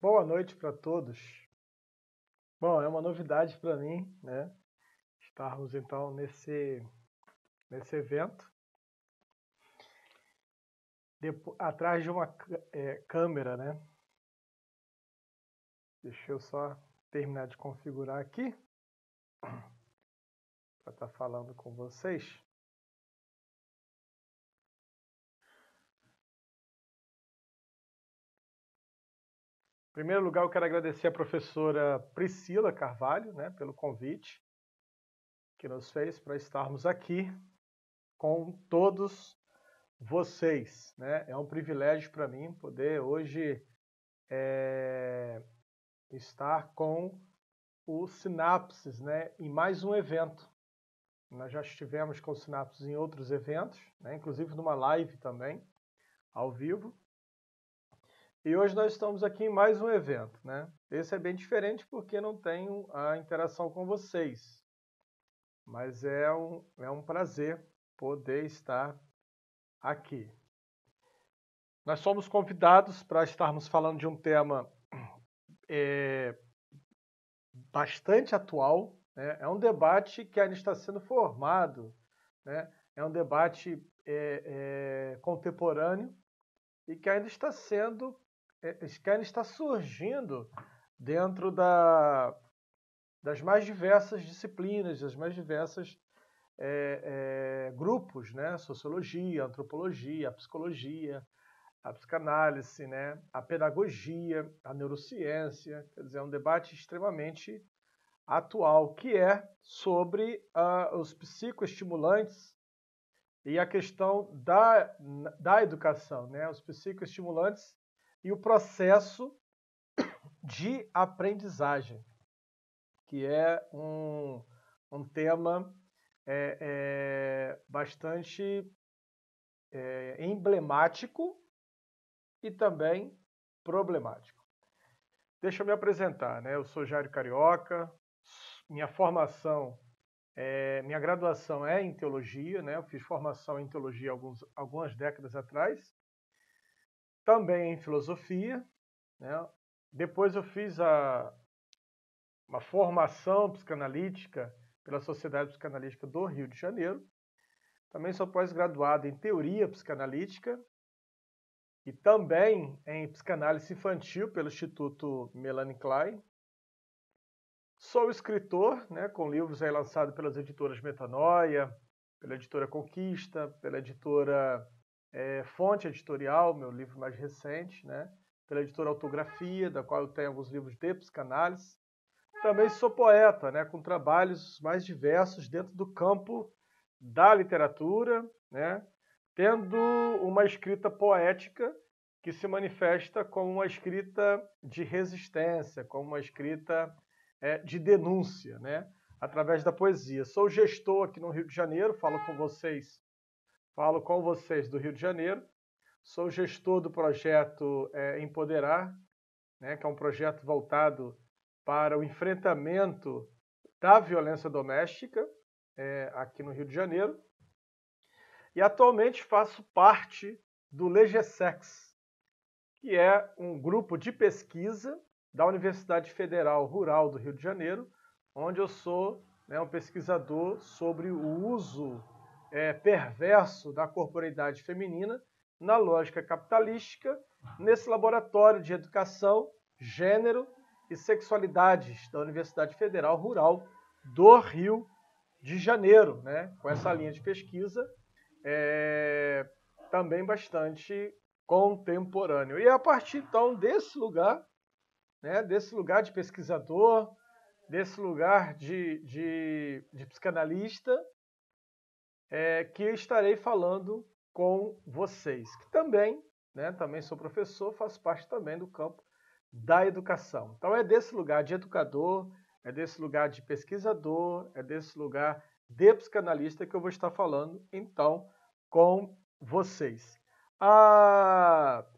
Boa noite para todos. Bom, é uma novidade para mim, né? Estarmos então nesse evento, atrás de uma câmera, né? Deixa eu só terminar de configurar aqui para estar falando com vocês. Em primeiro lugar, eu quero agradecer a professora Priscila Carvalho, né, pelo convite que nos fez para estarmos aqui com todos vocês, né? É um privilégio para mim poder hoje estar com o Sinapses, né, em mais um evento. Nós já estivemos com o Sinapses em outros eventos, né, inclusive numa live também, ao vivo. E hoje nós estamos aqui em mais um evento, né? Esse é bem diferente porque não tenho a interação com vocês. Mas é um prazer poder estar aqui. Nós somos convidados para estarmos falando de um tema bastante atual, né? É um debate que ainda está sendo formado, né? É um debate contemporâneo e que ainda está surgindo dentro das mais diversas disciplinas, das mais diversas grupos, né? Sociologia, antropologia, a psicologia, a psicanálise, né? A pedagogia, a neurociência, quer dizer, é um debate extremamente atual, que é sobre os psicoestimulantes e a questão da educação, né? Os psicoestimulantes e o processo de aprendizagem, que é um tema bastante emblemático e também problemático. Deixa eu me apresentar, né? Eu sou Jairo Carioca, minha formação, minha graduação é em teologia, né? Eu fiz formação em teologia algumas décadas atrás, também em filosofia, né? Depois eu fiz uma formação psicanalítica pela Sociedade Psicanalítica do Rio de Janeiro. Também sou pós-graduado em teoria psicanalítica e também em psicanálise infantil pelo Instituto Melanie Klein. Sou escritor, né, com livros aí lançados pelas editoras Metanoia, pela editora Conquista, pela editora Fonte Editorial, meu livro mais recente, né, pela editora Autografia, da qual eu tenho alguns livros de psicanálise. Também sou poeta, né, com trabalhos mais diversos dentro do campo da literatura, né, tendo uma escrita poética que se manifesta como uma escrita de resistência, como uma escrita de denúncia, né, através da poesia. Sou gestor aqui no Rio de Janeiro, falo com vocês do Rio de Janeiro. Sou gestor do projeto Empoderar, né, que é um projeto voltado para o enfrentamento da violência doméstica aqui no Rio de Janeiro. E atualmente faço parte do Legesex, que é um grupo de pesquisa da Universidade Federal Rural do Rio de Janeiro, onde eu sou, né, um pesquisador sobre o uso perverso da corporeidade feminina na lógica capitalística, nesse laboratório de educação, gênero e sexualidades da Universidade Federal Rural do Rio de Janeiro, né, com essa linha de pesquisa também bastante contemporâneo. E a partir então desse lugar, né, desse lugar de pesquisador, desse lugar de psicanalista, que eu estarei falando com vocês, que também, né, também sou professor, faço parte também do campo da educação. Então é desse lugar de educador, é desse lugar de pesquisador, é desse lugar de psicanalista que eu vou estar falando, então, com vocês.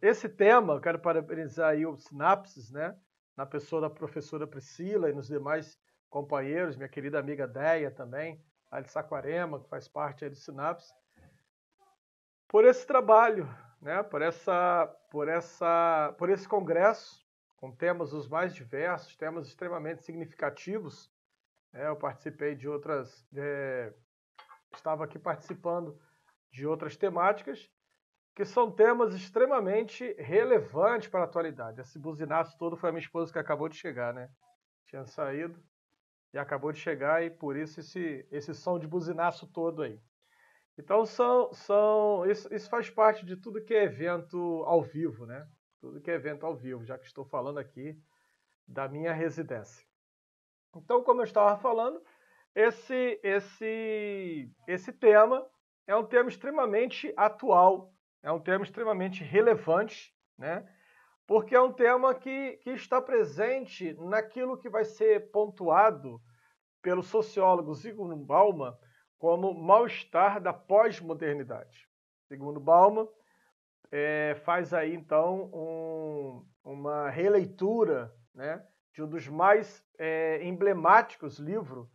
Esse tema, eu quero parabenizar aí o Sinapses, né, na pessoa da professora Priscila e nos demais companheiros, minha querida amiga Deia também, a de Saquarema, que faz parte aí do Sinapses, por esse trabalho, né, por esse congresso, com temas os mais diversos, temas extremamente significativos. Eu participei de outras, estava aqui participando de outras temáticas, que são temas extremamente relevantes para a atualidade. Esse buzinaço todo foi a minha esposa que acabou de chegar, né? Tinha saído e acabou de chegar, e por isso esse som de buzinaço todo aí. Então isso faz parte de tudo que é evento ao vivo, né? Tudo que é evento ao vivo, já que estou falando aqui da minha residência. Então, como eu estava falando, esse tema é um tema extremamente atual, é um tema extremamente relevante, né? Porque é um tema que está presente naquilo que vai ser pontuado pelo sociólogo Zygmunt Bauman como mal-estar da pós-modernidade. Zygmunt Bauman faz aí, então, uma releitura, né, de um dos mais emblemáticos livros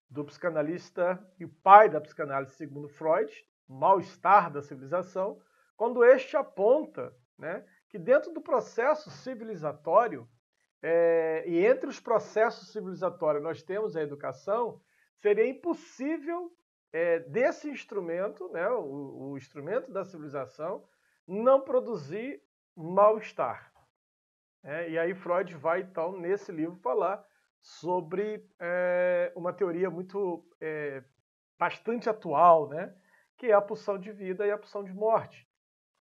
do psicanalista e pai da psicanálise Sigmund Freud, Mal-Estar da Civilização, quando este aponta, né, que dentro do processo civilizatório, e entre os processos civilizatórios nós temos a educação, seria impossível desse instrumento, né, o instrumento da civilização, não produzir mal-estar. E aí Freud vai, então, nesse livro, falar sobre uma teoria bastante atual, né, que é a pulsão de vida e a pulsão de morte.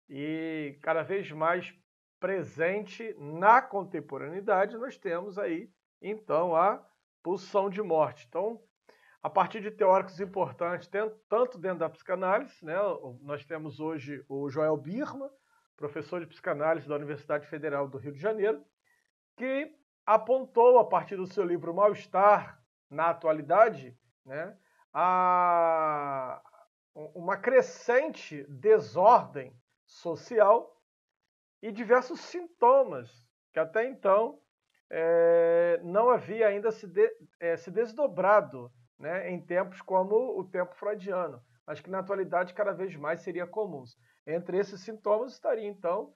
E cada vez mais presente na contemporaneidade, nós temos aí, então, a pulsão de morte. Então, a partir de teóricos importantes, tanto dentro da psicanálise, né, nós temos hoje o Joel Birman, professor de psicanálise da Universidade Federal do Rio de Janeiro, que apontou, a partir do seu livro Mal-Estar na Atualidade, né, uma crescente desordem social e diversos sintomas que até então não havia ainda se desdobrado, né, em tempos como o tempo freudiano, mas que na atualidade cada vez mais seria comuns. Entre esses sintomas estaria, então,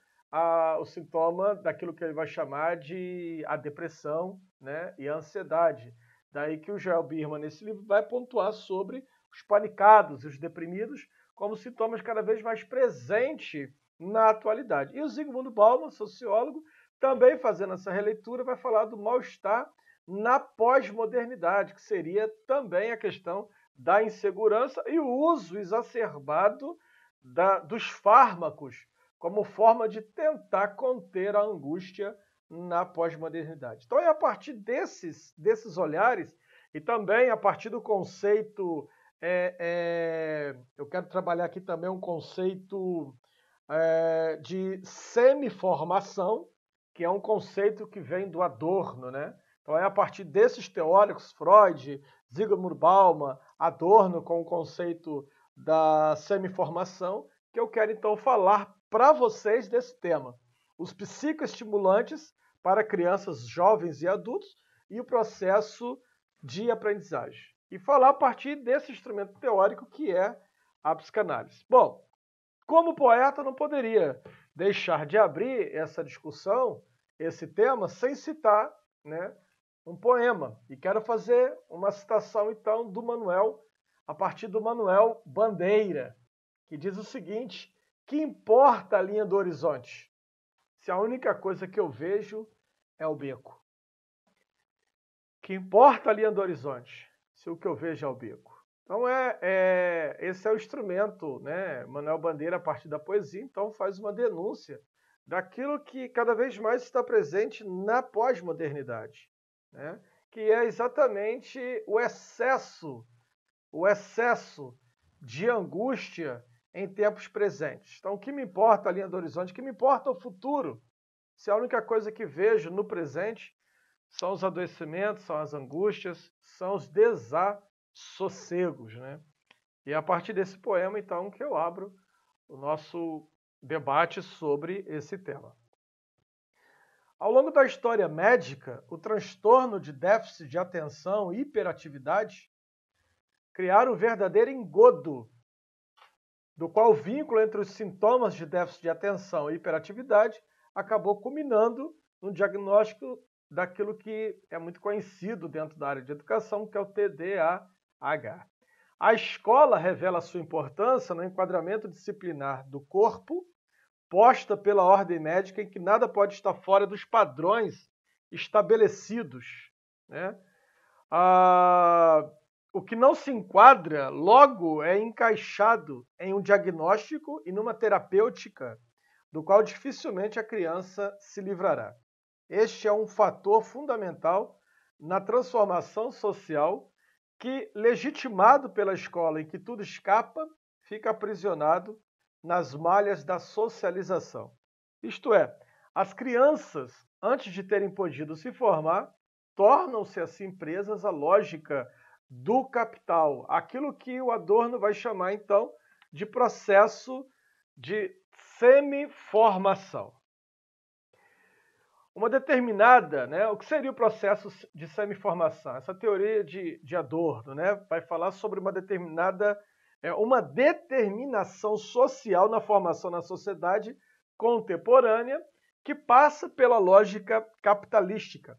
o sintoma daquilo que ele vai chamar de a depressão, né, e a ansiedade. Daí que o Joel Birman, nesse livro, vai pontuar sobre os panicados e os deprimidos como sintomas cada vez mais presentes na atualidade. E o Zygmunt Bauman, sociólogo, também fazendo essa releitura, vai falar do mal-estar na pós-modernidade, que seria também a questão da insegurança e o uso exacerbado dos fármacos como forma de tentar conter a angústia na pós-modernidade. Então é a partir desses olhares e também a partir do conceito, eu quero trabalhar aqui também um conceito de semi-formação, que é um conceito que vem do Adorno, né? Então é a partir desses teóricos, Freud, Zygmunt Bauman, Adorno, com o conceito da semi-formação, que eu quero então falar para vocês desse tema. Os psicoestimulantes para crianças, jovens e adultos e o processo de aprendizagem. E falar a partir desse instrumento teórico que é a psicanálise. Bom, como poeta, não poderia deixar de abrir essa discussão, esse tema, sem citar, né, um poema. E quero fazer uma citação, então, do Manuel, a partir do Manuel Bandeira, que diz o seguinte: que importa a linha do horizonte, se a única coisa que eu vejo é o beco? Que importa a linha do horizonte, se o que eu vejo é o beco? Então, esse é o instrumento, né? Manuel Bandeira, a partir da poesia, então faz uma denúncia daquilo que cada vez mais está presente na pós-modernidade, né? Que é exatamente o excesso de angústia em tempos presentes. Então, o que me importa a linha do horizonte, o que me importa o futuro, se a única coisa que vejo no presente são os adoecimentos, são as angústias, são os desassossegos, né? E é a partir desse poema, então, que eu abro o nosso debate sobre esse tema. Ao longo da história médica, o transtorno de déficit de atenção e hiperatividade criaram um verdadeiro engodo, do qual o vínculo entre os sintomas de déficit de atenção e hiperatividade acabou culminando no diagnóstico daquilo que é muito conhecido dentro da área de educação, que é o TDAH. A escola revela sua importância no enquadramento disciplinar do corpo, posta pela ordem médica, em que nada pode estar fora dos padrões estabelecidos, né? O que não se enquadra, logo, é encaixado em um diagnóstico e numa terapêutica, do qual dificilmente a criança se livrará. Este é um fator fundamental na transformação social que, legitimado pela escola em que tudo escapa, fica aprisionado nas malhas da socialização. Isto é, as crianças, antes de terem podido se formar, tornam-se assim presas à lógica do capital, aquilo que o Adorno vai chamar então de processo de semiformação. Uma determinada, né, o que seria o processo de semiformação? Essa teoria de Adorno, né, vai falar sobre uma determinação social na formação na sociedade contemporânea que passa pela lógica capitalística.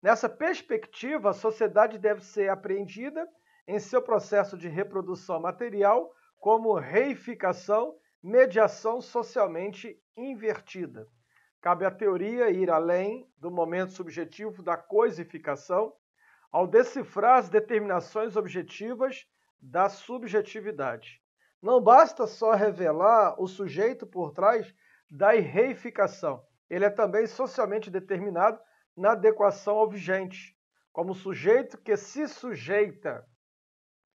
Nessa perspectiva, a sociedade deve ser apreendida em seu processo de reprodução material como reificação, mediação socialmente invertida. Cabe à teoria ir além do momento subjetivo da coisificação ao decifrar as determinações objetivas da subjetividade. Não basta só revelar o sujeito por trás da reificação. Ele é também socialmente determinado na adequação ao vigente, como sujeito que se sujeita,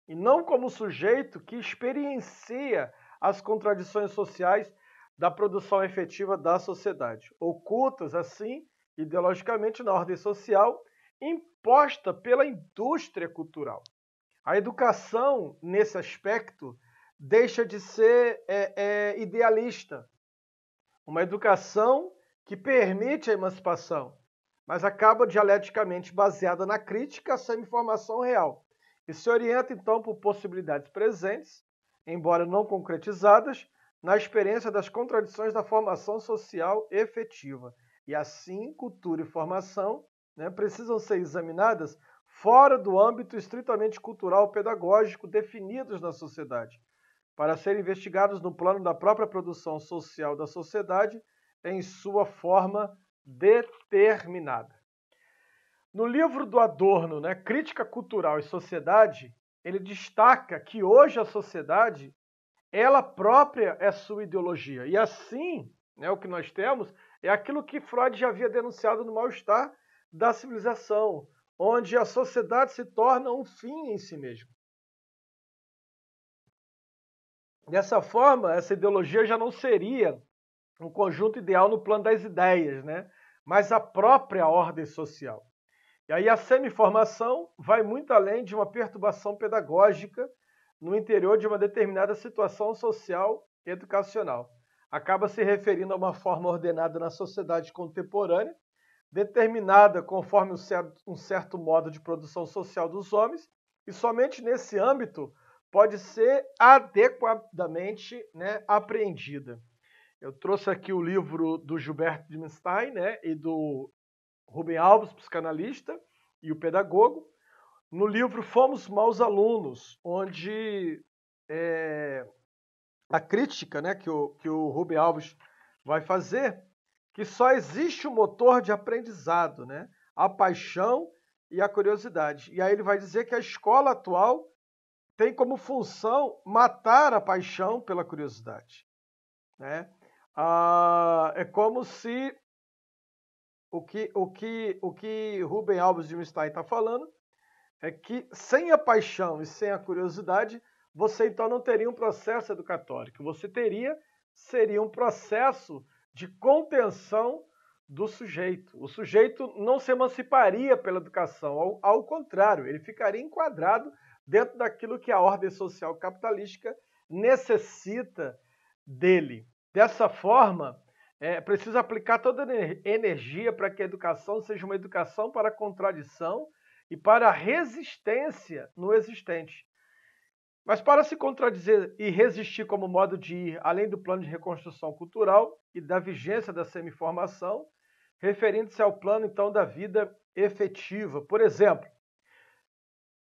e não como sujeito que experiencia as contradições sociais da produção efetiva da sociedade, ocultas, assim, ideologicamente na ordem social, imposta pela indústria cultural. A educação, nesse aspecto, deixa de ser idealista. Uma educação que permite a emancipação, mas acaba dialeticamente baseada na crítica à semi-informação real e se orienta, então, por possibilidades presentes, embora não concretizadas, na experiência das contradições da formação social efetiva. E assim, cultura e formação, né, precisam ser examinadas fora do âmbito estritamente cultural pedagógico definidos na sociedade, para serem investigados no plano da própria produção social da sociedade em sua forma determinada. No livro do Adorno, né, Crítica Cultural e Sociedade, ele destaca que hoje a sociedade, ela própria é sua ideologia. E assim, né, o que nós temos é aquilo que Freud já havia denunciado no mal-estar da civilização, onde a sociedade se torna um fim em si mesmo. Dessa forma, essa ideologia já não seria um conjunto ideal no plano das ideias, né, mas a própria ordem social. E aí a semi-formação vai muito além de uma perturbação pedagógica no interior de uma determinada situação social e educacional. Acaba se referindo a uma forma ordenada na sociedade contemporânea, determinada conforme um certo modo de produção social dos homens, e somente nesse âmbito pode ser adequadamente, né, apreendida. Eu trouxe aqui o livro do Gilbert Dimmenstein, né, e do Rubem Alves, psicanalista e o pedagogo. No livro Fomos Maus Alunos, onde a crítica, né, que o Rubem Alves vai fazer, que só existe o motor de aprendizado, né, a paixão e a curiosidade. E aí ele vai dizer que a escola atual tem como função matar a paixão pela curiosidade, né? É como se o que Rubem Alves de Dimmenstein está falando é que sem a paixão e sem a curiosidade, você então não teria um processo educatório. O que você seria um processo de contenção do sujeito. O sujeito não se emanciparia pela educação, ao contrário, ele ficaria enquadrado dentro daquilo que a ordem social capitalística necessita dele. Dessa forma, é preciso aplicar toda a energia para que a educação seja uma educação para a contradição e para a resistência no existente. Mas para se contradizer e resistir como modo de ir além do plano de reconstrução cultural e da vigência da semi-formação, referindo-se ao plano, então, da vida efetiva. Por exemplo,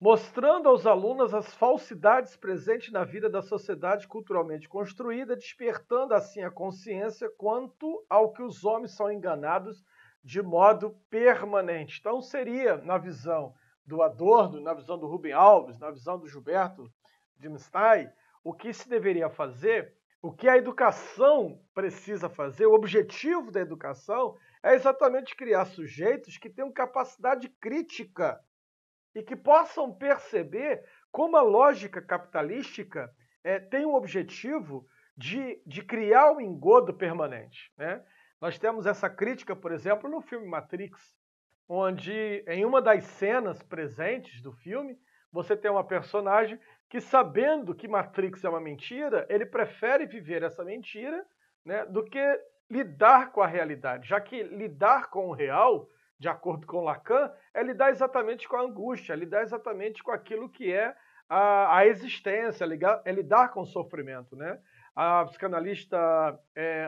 mostrando aos alunos as falsidades presentes na vida da sociedade culturalmente construída, despertando assim a consciência quanto ao que os homens são enganados de modo permanente. Então seria, na visão do Adorno, na visão do Rubem Alves, na visão do Gilberto Dimstai, o que se deveria fazer, o que a educação precisa fazer, o objetivo da educação é exatamente criar sujeitos que tenham capacidade crítica e que possam perceber como a lógica capitalística tem o objetivo de criar um engodo permanente, né? Nós temos essa crítica, por exemplo, no filme Matrix, onde em uma das cenas presentes do filme, você tem uma personagem que, sabendo que Matrix é uma mentira, ele prefere viver essa mentira, né, do que lidar com a realidade, já que lidar com o real, de acordo com Lacan, é lidar exatamente com a angústia, é lidar exatamente com aquilo que é a existência, é lidar com o sofrimento, né? A psicanalista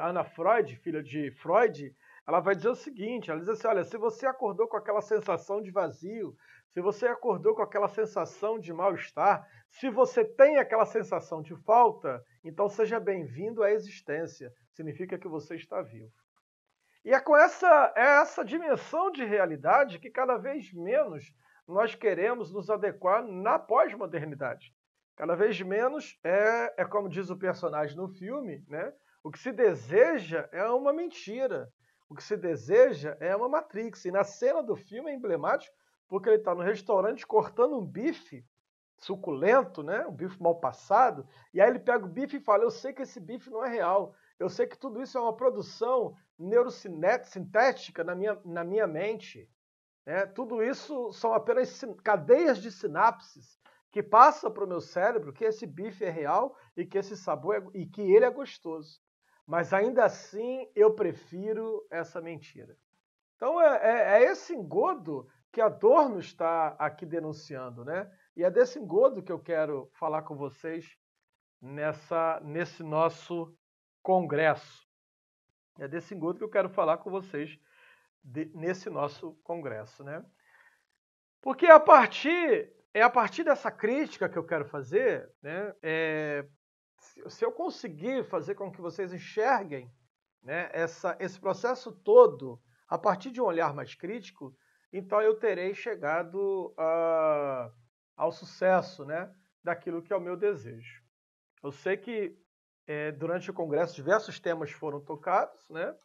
Anna Freud, filha de Freud, ela vai dizer o seguinte, ela diz assim, olha, se você acordou com aquela sensação de vazio, se você acordou com aquela sensação de mal-estar, se você tem aquela sensação de falta, então seja bem-vindo à existência, significa que você está vivo. E é com essa dimensão de realidade que cada vez menos nós queremos nos adequar na pós-modernidade. Cada vez menos é como diz o personagem no filme, né? O que se deseja é uma mentira. O que se deseja é uma Matrix. E na cena do filme é emblemático porque ele está no restaurante cortando um bife suculento, né? Um bife mal passado. E aí ele pega o bife e fala, eu sei que esse bife não é real. Eu sei que tudo isso é uma produção neurosintética na minha mente. Né? Tudo isso são apenas cadeias de sinapses que passam para o meu cérebro que esse bife é real e que esse sabor e que ele é gostoso. Mas ainda assim eu prefiro essa mentira. Então é esse engodo que Adorno está aqui denunciando, né? E é desse engodo que eu quero falar com vocês nesse nosso congresso. É desse engodo que eu quero falar com vocês nesse nosso congresso, né? Porque é a partir dessa crítica que eu quero fazer, né? Se eu conseguir fazer com que vocês enxerguem, né, esse processo todo a partir de um olhar mais crítico, então eu terei chegado ao sucesso, né, daquilo que é o meu desejo. Eu sei que durante o congresso diversos temas foram tocados, né?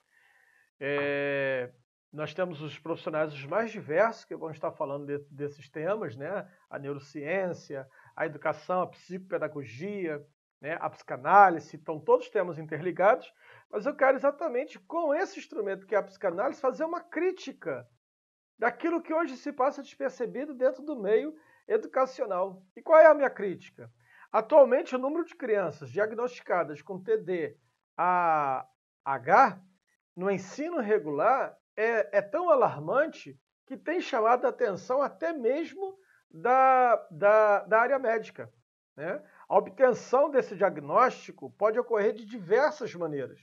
Nós temos os profissionais os mais diversos que vão estar falando desses temas, né? A neurociência, a educação, a psicopedagogia, né? A psicanálise, estão todos temas interligados, mas eu quero exatamente com esse instrumento que é a psicanálise fazer uma crítica daquilo que hoje se passa despercebido dentro do meio educacional. E qual é a minha crítica? Atualmente, o número de crianças diagnosticadas com TDAH no ensino regular é tão alarmante que tem chamado a atenção até mesmo da área médica, né? A obtenção desse diagnóstico pode ocorrer de diversas maneiras.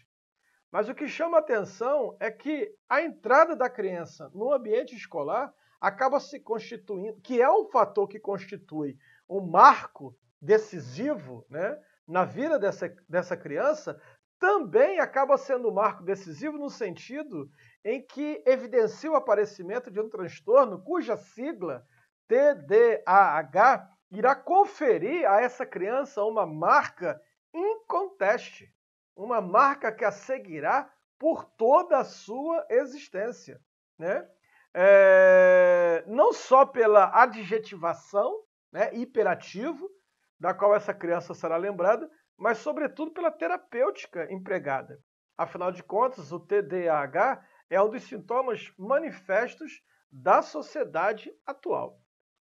Mas o que chama a atenção é que a entrada da criança no ambiente escolar acaba se constituindo, que é um fator que constitui um marco decisivo, né, na vida dessa criança, também acaba sendo um marco decisivo no sentido em que evidencia o aparecimento de um transtorno cuja sigla TDAH irá conferir a essa criança uma marca inconteste, uma marca que a seguirá por toda a sua existência, né? Não só pela adjetivação, né, hiperativo, da qual essa criança será lembrada, mas sobretudo pela terapêutica empregada. Afinal de contas, o TDAH é um dos sintomas manifestos da sociedade atual.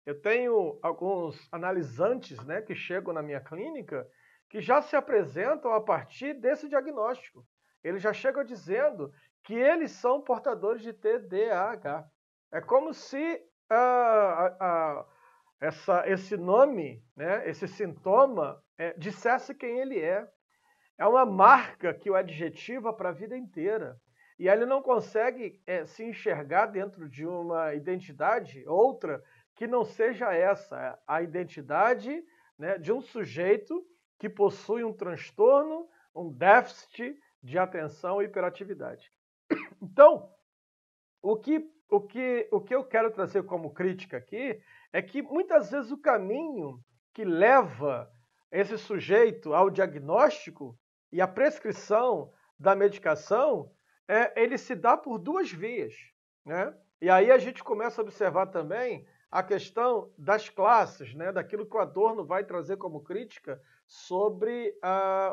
Eu tenho alguns analisantes, né, que chegam na minha clínica que já se apresentam a partir desse diagnóstico. Eles já chegam dizendo que eles são portadores de TDAH. É como se esse nome, né, esse sintoma, dissesse quem ele é. É uma marca que o adjetiva para a vida inteira. e ele não consegue se enxergar dentro de uma identidade, outra, que não seja essa, a identidade, né, de um sujeito que possui um transtorno, um déficit de atenção e hiperatividade. Então, o que eu quero trazer como crítica aqui é que muitas vezes o caminho que leva esse sujeito ao diagnóstico e à prescrição da medicação, ele se dá por duas vias, né? E aí a gente começa a observar também a questão das classes, né? Daquilo que o Adorno vai trazer como crítica sobre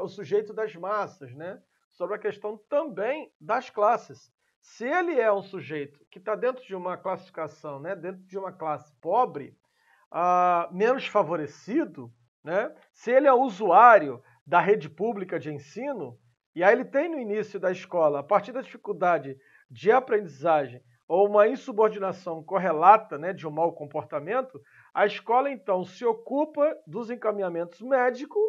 o sujeito das massas, né? Sobre a questão também das classes. Se ele é um sujeito que está dentro de uma classificação, né? Dentro de uma classe pobre, menos favorecido, né? Se ele é usuário da rede pública de ensino, e aí ele tem no início da escola, a partir da dificuldade de aprendizagem ou uma insubordinação correlata, né, de um mau comportamento, a escola então se ocupa dos encaminhamentos médicos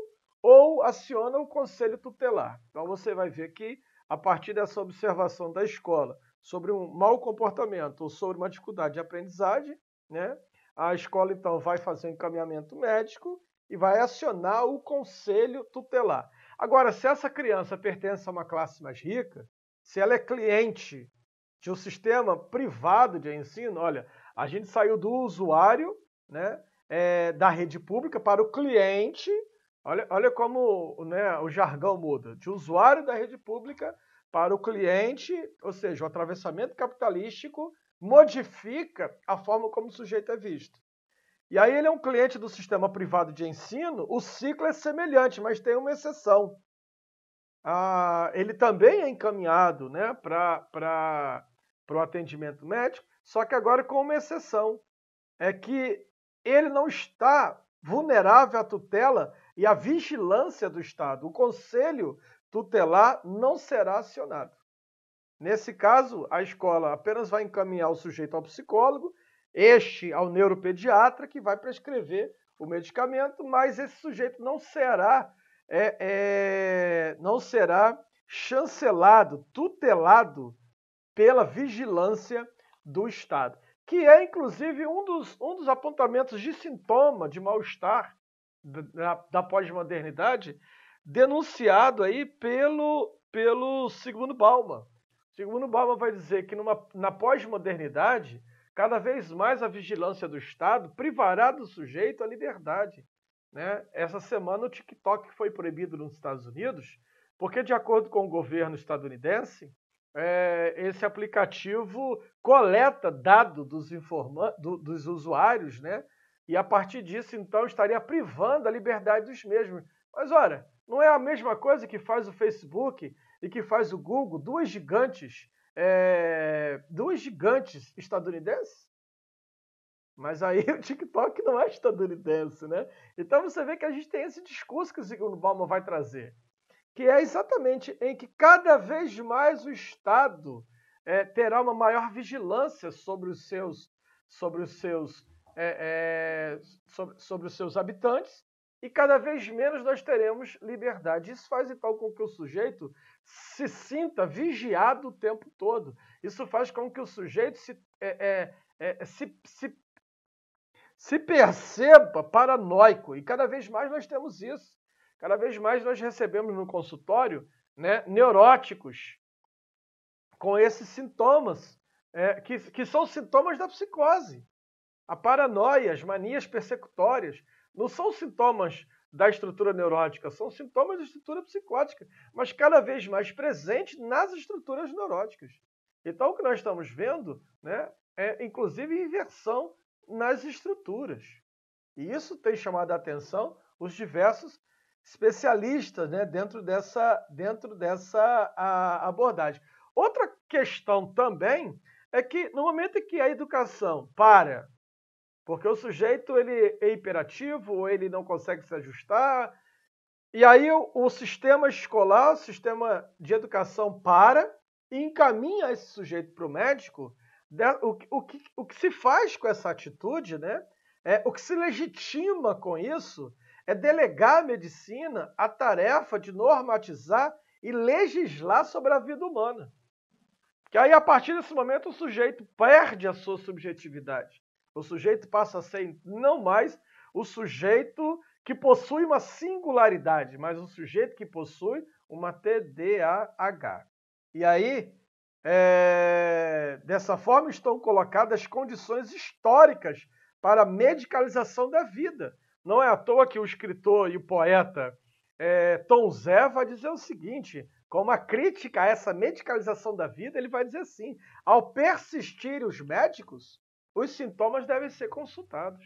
ou aciona o conselho tutelar. Então você vai ver que, a partir dessa observação da escola sobre um mau comportamento ou sobre uma dificuldade de aprendizagem, né, a escola então vai fazer um encaminhamento médico e vai acionar o conselho tutelar. Agora, se essa criança pertence a uma classe mais rica, se ela é cliente de um sistema privado de ensino, olha, a gente saiu do usuário, né, da rede pública para o cliente. Olha como, né, o jargão muda, de usuário da rede pública para o cliente, ou seja, o atravessamento capitalístico modifica a forma como o sujeito é visto. E aí ele é um cliente do sistema privado de ensino, o ciclo é semelhante, mas tem uma exceção. Ele também é encaminhado, né, para o atendimento médico, só que agora com uma exceção, é que ele não está vulnerável à tutela e à vigilância do Estado. O conselho tutelar não será acionado. Nesse caso, a escola apenas vai encaminhar o sujeito ao psicólogo, este ao neuropediatra, que vai prescrever o medicamento, mas esse sujeito não será chancelado, tutelado pela vigilância do Estado, que é, inclusive, um dos apontamentos de sintoma de mal-estar da pós-modernidade, denunciado aí pelo Zygmunt Bauman. Zygmunt Bauman vai dizer que na pós-modernidade, cada vez mais a vigilância do Estado privará do sujeito a liberdade, né? Essa semana o TikTok foi proibido nos Estados Unidos, porque, de acordo com o governo estadunidense, esse aplicativo coleta dado dos usuários, né? E a partir disso, então, estaria privando a liberdade dos mesmos. Mas, ora, não é a mesma coisa que faz o Facebook e que faz o Google, duas gigantes estadunidenses? Mas aí o TikTok não é estadunidense, né? Então você vê que a gente tem esse discurso que o Zygmunt Bauman vai trazer, que é exatamente em que cada vez mais o Estado terá uma maior vigilância sobre os seus habitantes, e cada vez menos nós teremos liberdade. Isso faz então com que o sujeito se sinta vigiado o tempo todo. Isso faz com que o sujeito se perceba paranoico, e cada vez mais nós temos isso. Cada vez mais nós recebemos no consultório, né, neuróticos com esses sintomas, que são sintomas da psicose. A paranoia, as manias persecutórias, não são sintomas da estrutura neurótica, são sintomas da estrutura psicótica, mas cada vez mais presentes nas estruturas neuróticas. Então, o que nós estamos vendo, né, é, inclusive, inversão nas estruturas. E isso tem chamado a atenção os diversos especialistas, né, dentro dessa abordagem. Outra questão também é que, no momento em que a educação para, porque o sujeito ele é hiperativo, ou ele não consegue se ajustar, e aí o sistema escolar, o sistema de educação para e encaminha esse sujeito para o médico. O que se faz com essa atitude, né? O que se legitima com isso é delegar à medicina a tarefa de normatizar e legislar sobre a vida humana. Que aí, a partir desse momento, o sujeito perde a sua subjetividade. O sujeito passa a ser não mais o sujeito que possui uma singularidade, mas o sujeito que possui uma TDAH. E aí, dessa forma, estão colocadas as condições históricas para a medicalização da vida. Não é à toa que o escritor e o poeta Tom Zé vai dizer o seguinte, com uma crítica a essa medicalização da vida, ele vai dizer assim: ao persistirem os médicos, os sintomas devem ser consultados.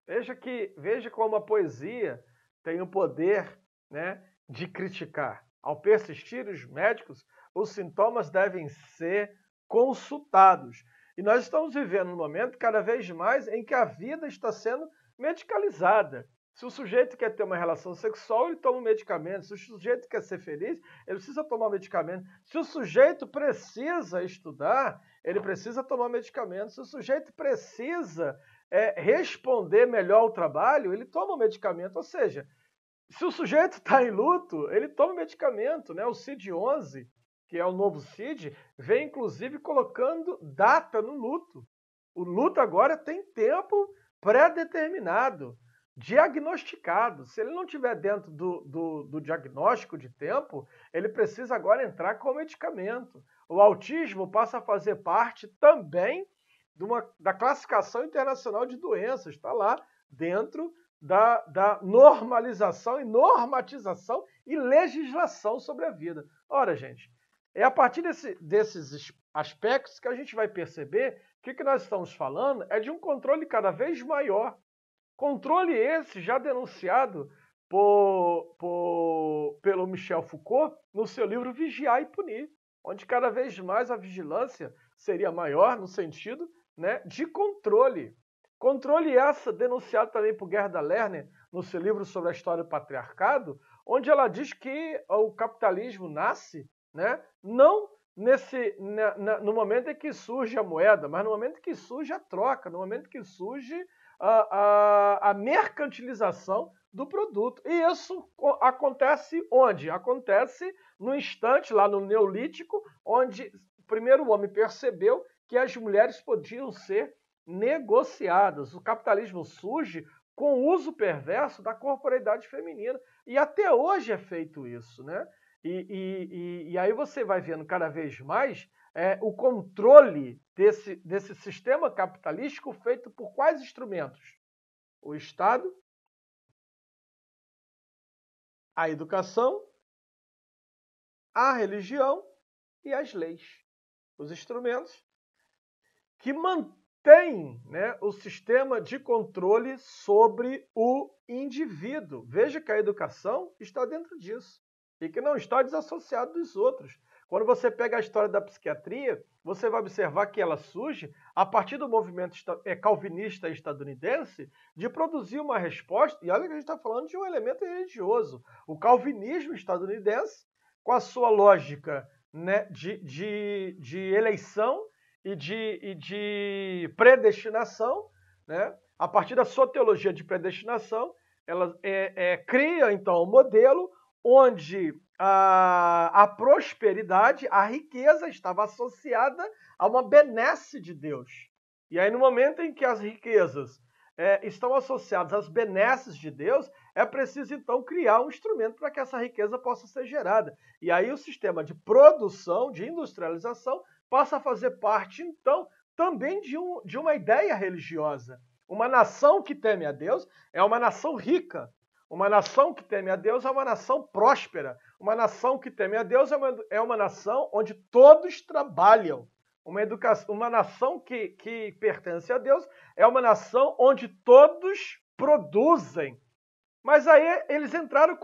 Veja como a poesia tem o poder, né, de criticar. Ao persistir os médicos, os sintomas devem ser consultados. E nós estamos vivendo um momento cada vez mais em que a vida está sendo medicalizada. Se o sujeito quer ter uma relação sexual, ele toma um medicamento. Se o sujeito quer ser feliz, ele precisa tomar um medicamento. Se o sujeito precisa estudar, ele precisa tomar medicamento. Se o sujeito precisa responder melhor ao trabalho, ele toma um medicamento. Ou seja, se o sujeito está em luto, ele toma medicamento, né? O CID-11, que é o novo CID, vem inclusive colocando data no luto. O luto agora tem tempo pré-determinado, diagnosticado. Se ele não estiver dentro do diagnóstico de tempo, ele precisa agora entrar com o medicamento. O autismo passa a fazer parte também da classificação internacional de doenças, está lá dentro da normalização e normatização e legislação sobre a vida. Ora, gente, é a partir desses aspectos que a gente vai perceber que o que nós estamos falando é de um controle cada vez maior. Controle esse já denunciado pelo Michel Foucault no seu livro Vigiar e Punir, onde cada vez mais a vigilância seria maior no sentido, né, de controle. Controle essa denunciado também por Gerda Lerner no seu livro sobre a história do patriarcado, onde ela diz que o capitalismo nasce, né, não no momento em que surge a moeda, mas no momento em que surge a troca, no momento em que surge a mercantilização do produto. E isso acontece onde? Acontece no instante, lá no Neolítico, onde primeiro o homem percebeu que as mulheres podiam ser negociadas. O capitalismo surge com o uso perverso da corporeidade feminina. E até hoje é feito isso, né? E aí você vai vendo cada vez mais o controle desse sistema capitalístico feito por quais instrumentos? O Estado, a educação, a religião e as leis. Os instrumentos que mantêm, né, o sistema de controle sobre o indivíduo. Veja que a educação está dentro disso e que não está desassociado dos outros. Quando você pega a história da psiquiatria, você vai observar que ela surge a partir do movimento calvinista estadunidense de produzir uma resposta, e olha que a gente está falando de um elemento religioso. O calvinismo estadunidense, com a sua lógica, né, de eleição e de predestinação, né, a partir da sua teologia de predestinação, ela cria, então, um modelo onde a prosperidade, a riqueza estava associada a uma benesse de Deus. E aí, no momento em que as riquezas estão associadas às benesses de Deus, é preciso, então, criar um instrumento para que essa riqueza possa ser gerada. E aí o sistema de produção, de industrialização, passa a fazer parte, então, também de uma ideia religiosa. Uma nação que teme a Deus é uma nação rica. Uma nação que teme a Deus é uma nação próspera. Uma nação que teme a Deus é uma nação onde todos trabalham. Uma nação que pertence a Deus é uma nação onde todos produzem. Mas aí eles entraram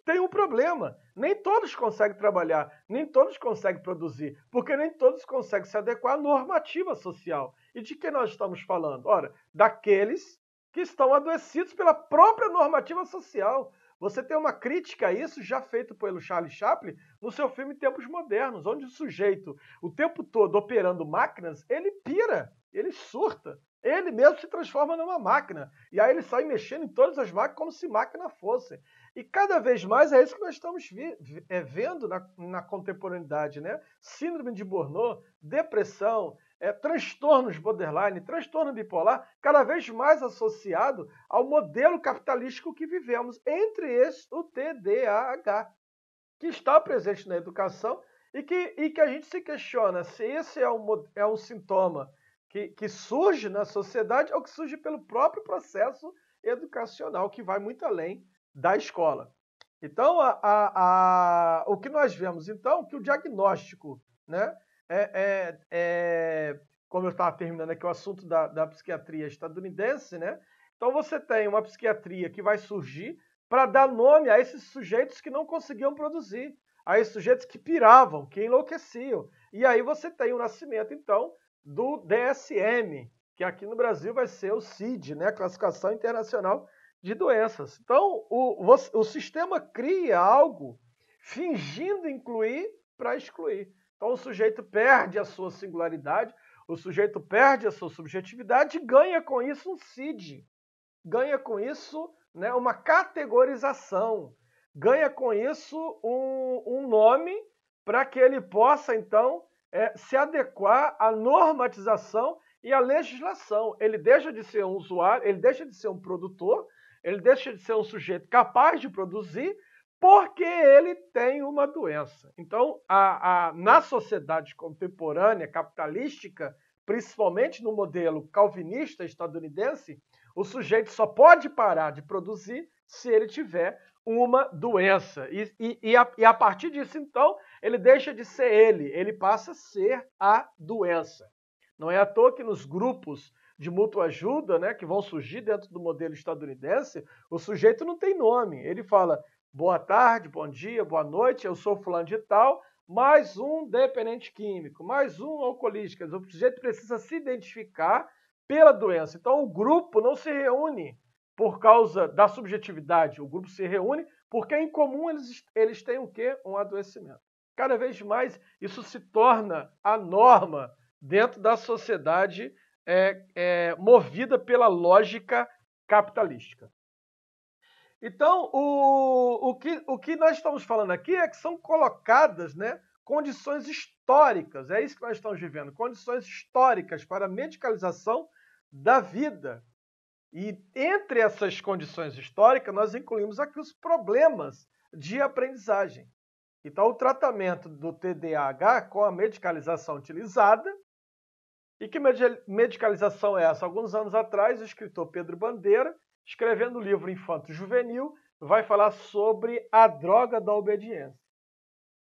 tem um problema. Nem todos conseguem trabalhar, nem todos conseguem produzir, porque nem todos conseguem se adequar à normativa social. E de que nós estamos falando? Ora, daqueles que estão adoecidos pela própria normativa social. Você tem uma crítica a isso já feito pelo Charlie Chaplin no seu filme Tempos Modernos, onde o sujeito, o tempo todo operando máquinas, ele pira, ele surta. Ele mesmo se transforma numa máquina. E aí ele sai mexendo em todas as máquinas como se máquina fosse. E cada vez mais é isso que nós estamos vendo na contemporaneidade, né? Síndrome de Burnout, depressão, transtornos borderline, transtorno bipolar, cada vez mais associado ao modelo capitalístico que vivemos, entre esses o TDAH, que está presente na educação e que a gente se questiona se esse é um sintoma que surge na sociedade ou que surge pelo próprio processo educacional, que vai muito além da escola. Então, o que nós vemos, então, que o diagnóstico, né, como eu estava terminando aqui o assunto da psiquiatria estadunidense, né, então você tem uma psiquiatria que vai surgir para dar nome a esses sujeitos que não conseguiam produzir, a esses sujeitos que piravam, que enlouqueciam. E aí você tem o nascimento, então, do DSM, que aqui no Brasil vai ser o CID, né, Classificação Internacional de Doenças. Então, o sistema cria algo fingindo incluir para excluir. Então, o sujeito perde a sua singularidade, o sujeito perde a sua subjetividade e ganha com isso um CID. Ganha com isso, né, uma categorização. Ganha com isso um nome para que ele possa, então, se adequar à normatização e à legislação. Ele deixa de ser um usuário, ele deixa de ser um produtor, ele deixa de ser um sujeito capaz de produzir, porque ele tem uma doença. Então, na sociedade contemporânea, capitalística, principalmente no modelo calvinista estadunidense, o sujeito só pode parar de produzir se ele tiver uma doença. E a partir disso, então, ele deixa de ser ele passa a ser a doença. Não é à toa que nos grupos de mútua ajuda, né, que vão surgir dentro do modelo estadunidense, o sujeito não tem nome. Ele fala, boa tarde, bom dia, boa noite, eu sou fulano de tal, mais um dependente químico, mais um alcoolista. O sujeito precisa se identificar pela doença. Então, o grupo não se reúne por causa da subjetividade. O grupo se reúne porque, em comum, eles têm o quê? Um adoecimento. Cada vez mais, isso se torna a norma dentro da sociedade movida pela lógica capitalística. Então, o que nós estamos falando aqui é que são colocadas, né, condições históricas, é isso que nós estamos vivendo, condições históricas para a medicalização da vida. E entre essas condições históricas, nós incluímos aqui os problemas de aprendizagem. Então, o tratamento do TDAH com a medicalização utilizada. E que medicalização é essa? Alguns anos atrás, o escritor Pedro Bandeira, escrevendo o livro Infanto Juvenil, vai falar sobre a droga da obediência.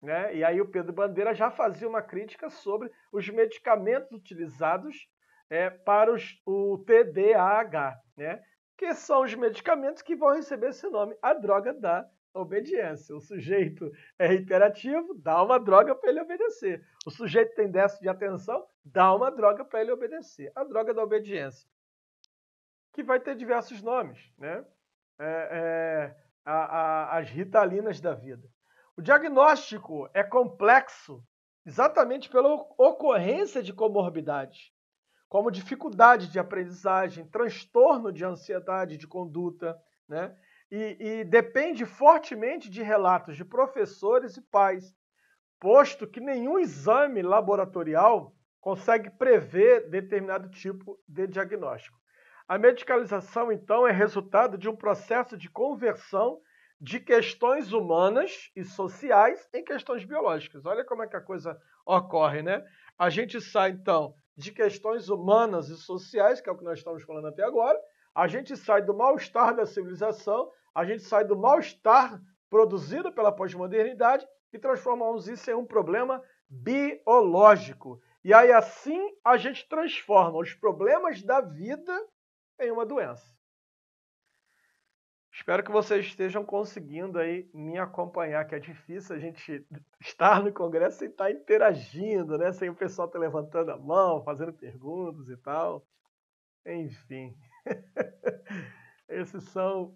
Né? E aí o Pedro Bandeira já fazia uma crítica sobre os medicamentos utilizados para o TDAH, né? Que são os medicamentos que vão receber esse nome, a droga da obediência. O sujeito é hiperativo, dá uma droga para ele obedecer. O sujeito tem déficit de atenção, dá uma droga para ele obedecer. A droga da obediência, que vai ter diversos nomes, né? As ritalinas da vida. O diagnóstico é complexo exatamente pela ocorrência de comorbidades, como dificuldade de aprendizagem, transtorno de ansiedade de conduta, né? E depende fortemente de relatos de professores e pais, posto que nenhum exame laboratorial consegue prever determinado tipo de diagnóstico. A medicalização, então, é resultado de um processo de conversão de questões humanas e sociais em questões biológicas. Olha como é que a coisa ocorre, né? A gente sai, então, de questões humanas e sociais, que é o que nós estamos falando até agora, a gente sai do mal-estar da civilização, a gente sai do mal-estar produzido pela pós-modernidade e transformamos isso em um problema biológico. E aí, assim, a gente transforma os problemas da vida em uma doença. Espero que vocês estejam conseguindo aí me acompanhar, que é difícil a gente estar no congresso sem estar interagindo, né? Sem o pessoal estar levantando a mão, fazendo perguntas e tal. Enfim. Esses são...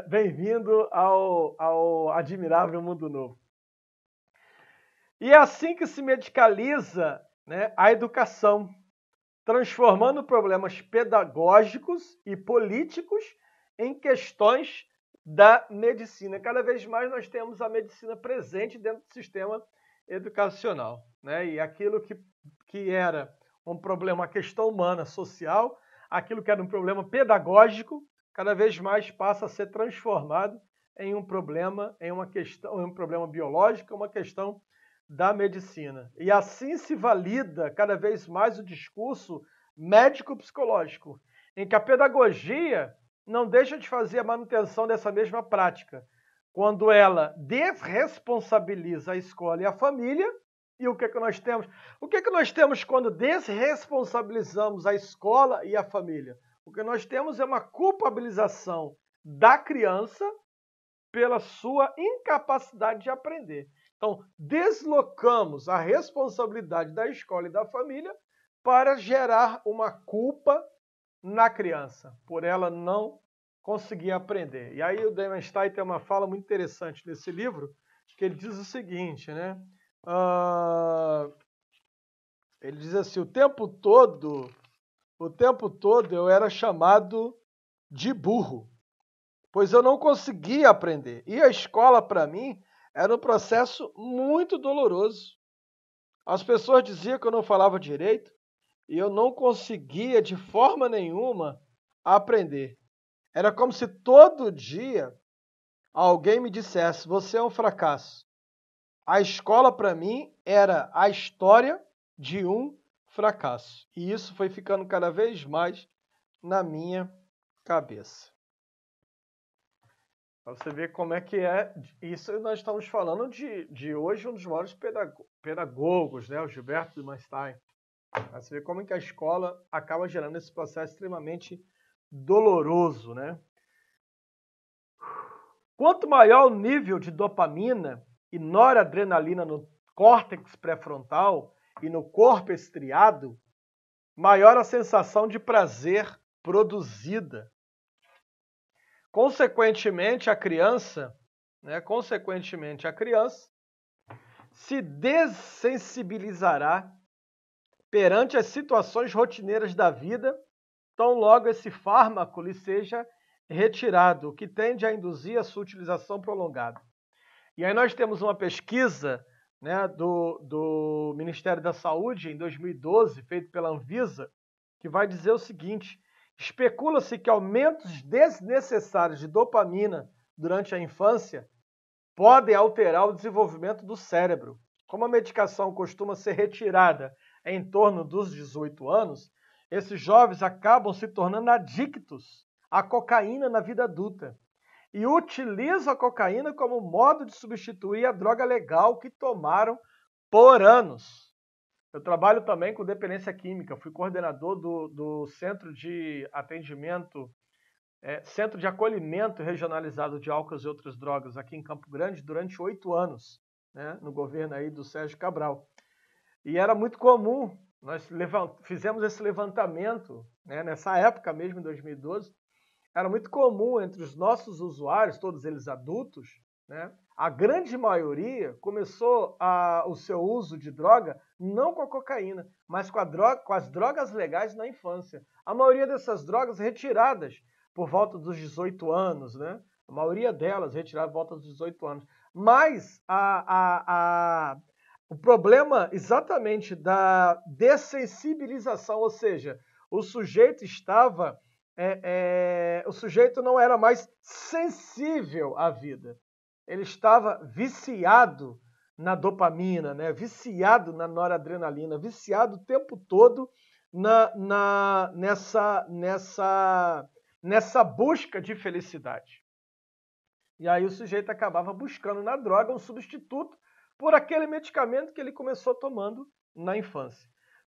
Bem-vindo ao admirável mundo novo. E é assim que se medicaliza, né, a educação. transformando problemas pedagógicos e políticos em questões da medicina. Cada vez mais nós temos a medicina presente dentro do sistema educacional, né? E aquilo que era um problema, uma questão humana, social, aquilo que era um problema pedagógico, cada vez mais passa a ser transformado em um problema, em uma questão, em um problema biológico, uma questão da medicina. E assim se valida cada vez mais o discurso médico-psicológico, em que a pedagogia não deixa de fazer a manutenção dessa mesma prática, quando ela desresponsabiliza a escola e a família. E o que é que nós temos? O que é que nós temos quando desresponsabilizamos a escola e a família? O que nós temos é uma culpabilização da criança pela sua incapacidade de aprender. Então, deslocamos a responsabilidade da escola e da família para gerar uma culpa na criança, por ela não conseguir aprender. E aí o Demenstein tem uma fala muito interessante nesse livro, que ele diz o seguinte, né? Ele diz assim, o tempo todo eu era chamado de burro, pois eu não conseguia aprender. E a escola, para mim, era um processo muito doloroso. As pessoas diziam que eu não falava direito e eu não conseguia, de forma nenhuma, aprender. Era como se todo dia alguém me dissesse, você é um fracasso. A escola, para mim, era a história de um fracasso. E isso foi ficando cada vez mais na minha cabeça. Para você ver como é que é. Isso nós estamos falando de hoje um dos maiores pedagogos, né? O Gilberto Demenstein. Para você ver como é que a escola acaba gerando esse processo extremamente doloroso, né? Quanto maior o nível de dopamina e noradrenalina no córtex pré-frontal e no corpo estriado, maior a sensação de prazer produzida. Consequentemente, a criança se dessensibilizará perante as situações rotineiras da vida, tão logo esse fármaco lhe seja retirado, o que tende a induzir a sua utilização prolongada. E aí nós temos uma pesquisa, né, do Ministério da Saúde, em 2012, feita pela Anvisa, que vai dizer o seguinte: especula-se que aumentos desnecessários de dopamina durante a infância podem alterar o desenvolvimento do cérebro. Como a medicação costuma ser retirada em torno dos 18 anos, esses jovens acabam se tornando adictos à cocaína na vida adulta e utilizam a cocaína como modo de substituir a droga legal que tomaram por anos. Eu trabalho também com dependência química, fui coordenador do Centro de Atendimento, Centro de Acolhimento Regionalizado de Álcools e Outras Drogas aqui em Campo Grande durante 8 anos, né, no governo aí do Sérgio Cabral. E era muito comum, nós fizemos esse levantamento, né, nessa época mesmo, em 2012, era muito comum entre os nossos usuários, todos eles adultos, né, a grande maioria começou o seu uso de droga não com a cocaína, mas com as drogas legais na infância. A maioria dessas drogas retiradas por volta dos 18 anos, né? A maioria delas retiradas por volta dos 18 anos. Mas o problema exatamente da dessensibilização, ou seja, o sujeito estava... o sujeito não era mais sensível à vida. Ele estava viciado na dopamina, né? Viciado na noradrenalina, viciado o tempo todo nessa busca de felicidade. E aí o sujeito acabava buscando na droga um substituto por aquele medicamento que ele começou tomando na infância.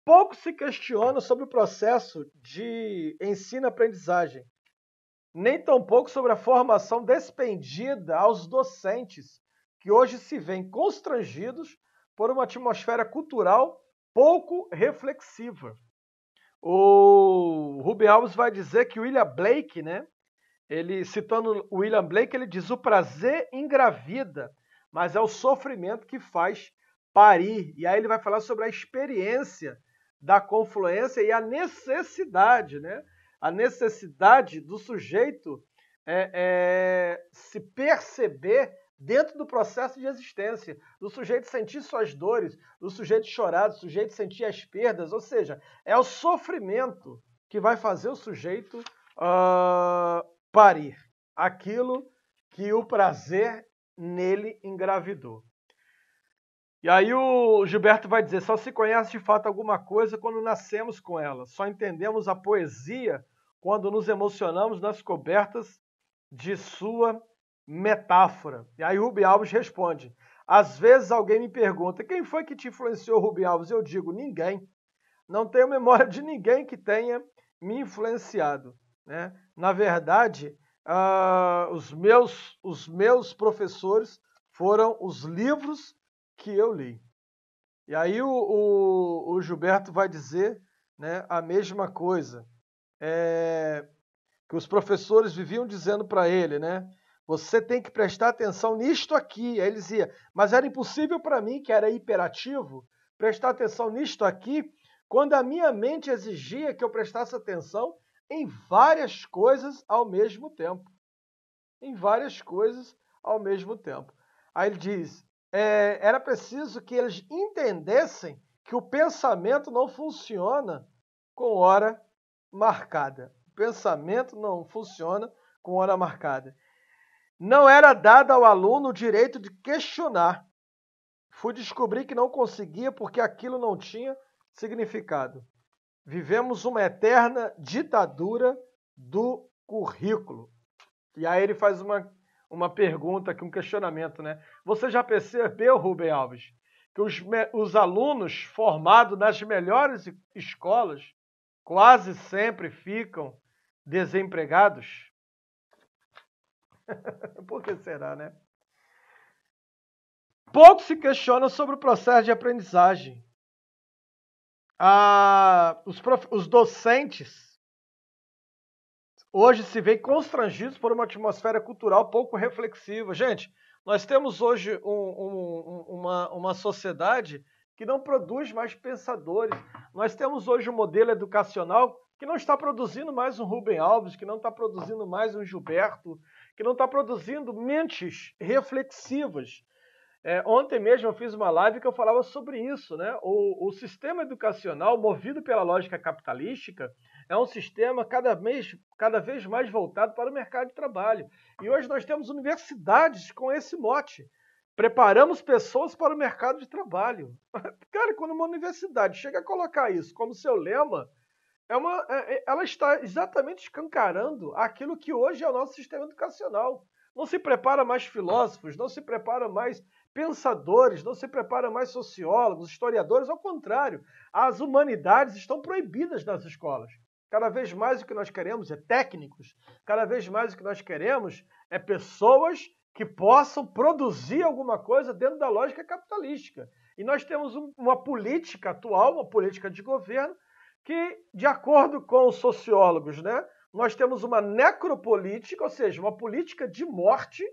Pouco se questiona sobre o processo de ensino-aprendizagem, nem tampouco sobre a formação despendida aos docentes, que hoje se veem constrangidos por uma atmosfera cultural pouco reflexiva. O Ruben Alves vai dizer que William Blake, né, ele, citando William Blake, ele diz: o prazer engravida, mas é o sofrimento que faz parir. E aí ele vai falar sobre a experiência da confluência e a necessidade, né? A necessidade do sujeito se perceber dentro do processo de existência, do sujeito sentir suas dores, do sujeito chorar, do sujeito sentir as perdas, ou seja, é o sofrimento que vai fazer o sujeito parir aquilo que o prazer nele engravidou. E aí o Gilberto vai dizer, só se conhece de fato alguma coisa quando nascemos com ela, só entendemos a poesia quando nos emocionamos nas cobertas de sua metáfora. E aí Rubem Alves responde, às vezes alguém me pergunta, quem foi que te influenciou, Rubem Alves? Eu digo, ninguém. Não tenho memória de ninguém que tenha me influenciado, né? Na verdade, os meus professores foram os livros que eu li. E aí o Gilberto vai dizer, né, a mesma coisa, que os professores viviam dizendo para ele, né? Você tem que prestar atenção nisto aqui. Aí ele dizia, mas era impossível para mim, que era hiperativo, prestar atenção nisto aqui, quando a minha mente exigia que eu prestasse atenção em várias coisas ao mesmo tempo. Em várias coisas ao mesmo tempo. Aí ele diz, era preciso que eles entendessem que o pensamento não funciona com hora marcada. O pensamento não funciona com hora marcada. Não era dado ao aluno o direito de questionar. Fui descobrir que não conseguia porque aquilo não tinha significado. Vivemos uma eterna ditadura do currículo. E aí ele faz uma pergunta aqui, um questionamento, né? Você já percebeu, Rubem Alves, que os alunos formados nas melhores escolas quase sempre ficam desempregados? Por que será, né? Pouco se questiona sobre o processo de aprendizagem. Os docentes hoje se veem constrangidos por uma atmosfera cultural pouco reflexiva. Gente, nós temos hoje uma sociedade que não produz mais pensadores. Nós temos hoje um modelo educacional que não está produzindo mais um Rubem Alves, que não está produzindo mais um Gilberto, que não está produzindo mentes reflexivas. Ontem mesmo eu fiz uma live que eu falava sobre isso, né? O sistema educacional, movido pela lógica capitalística, é um sistema cada vez mais voltado para o mercado de trabalho. E hoje nós temos universidades com esse mote. Preparamos pessoas para o mercado de trabalho. Cara, quando uma universidade chega a colocar isso como seu lema, ela está exatamente escancarando aquilo que hoje é o nosso sistema educacional. Não se prepara mais filósofos, não se prepara mais pensadores, não se prepara mais sociólogos, historiadores, ao contrário, as humanidades estão proibidas nas escolas. Cada vez mais o que nós queremos é técnicos, cada vez mais o que nós queremos é pessoas que possam produzir alguma coisa dentro da lógica capitalística. E nós temos uma política atual, uma política de governo, que, de acordo com os sociólogos, né, nós temos uma necropolítica, ou seja, uma política de morte.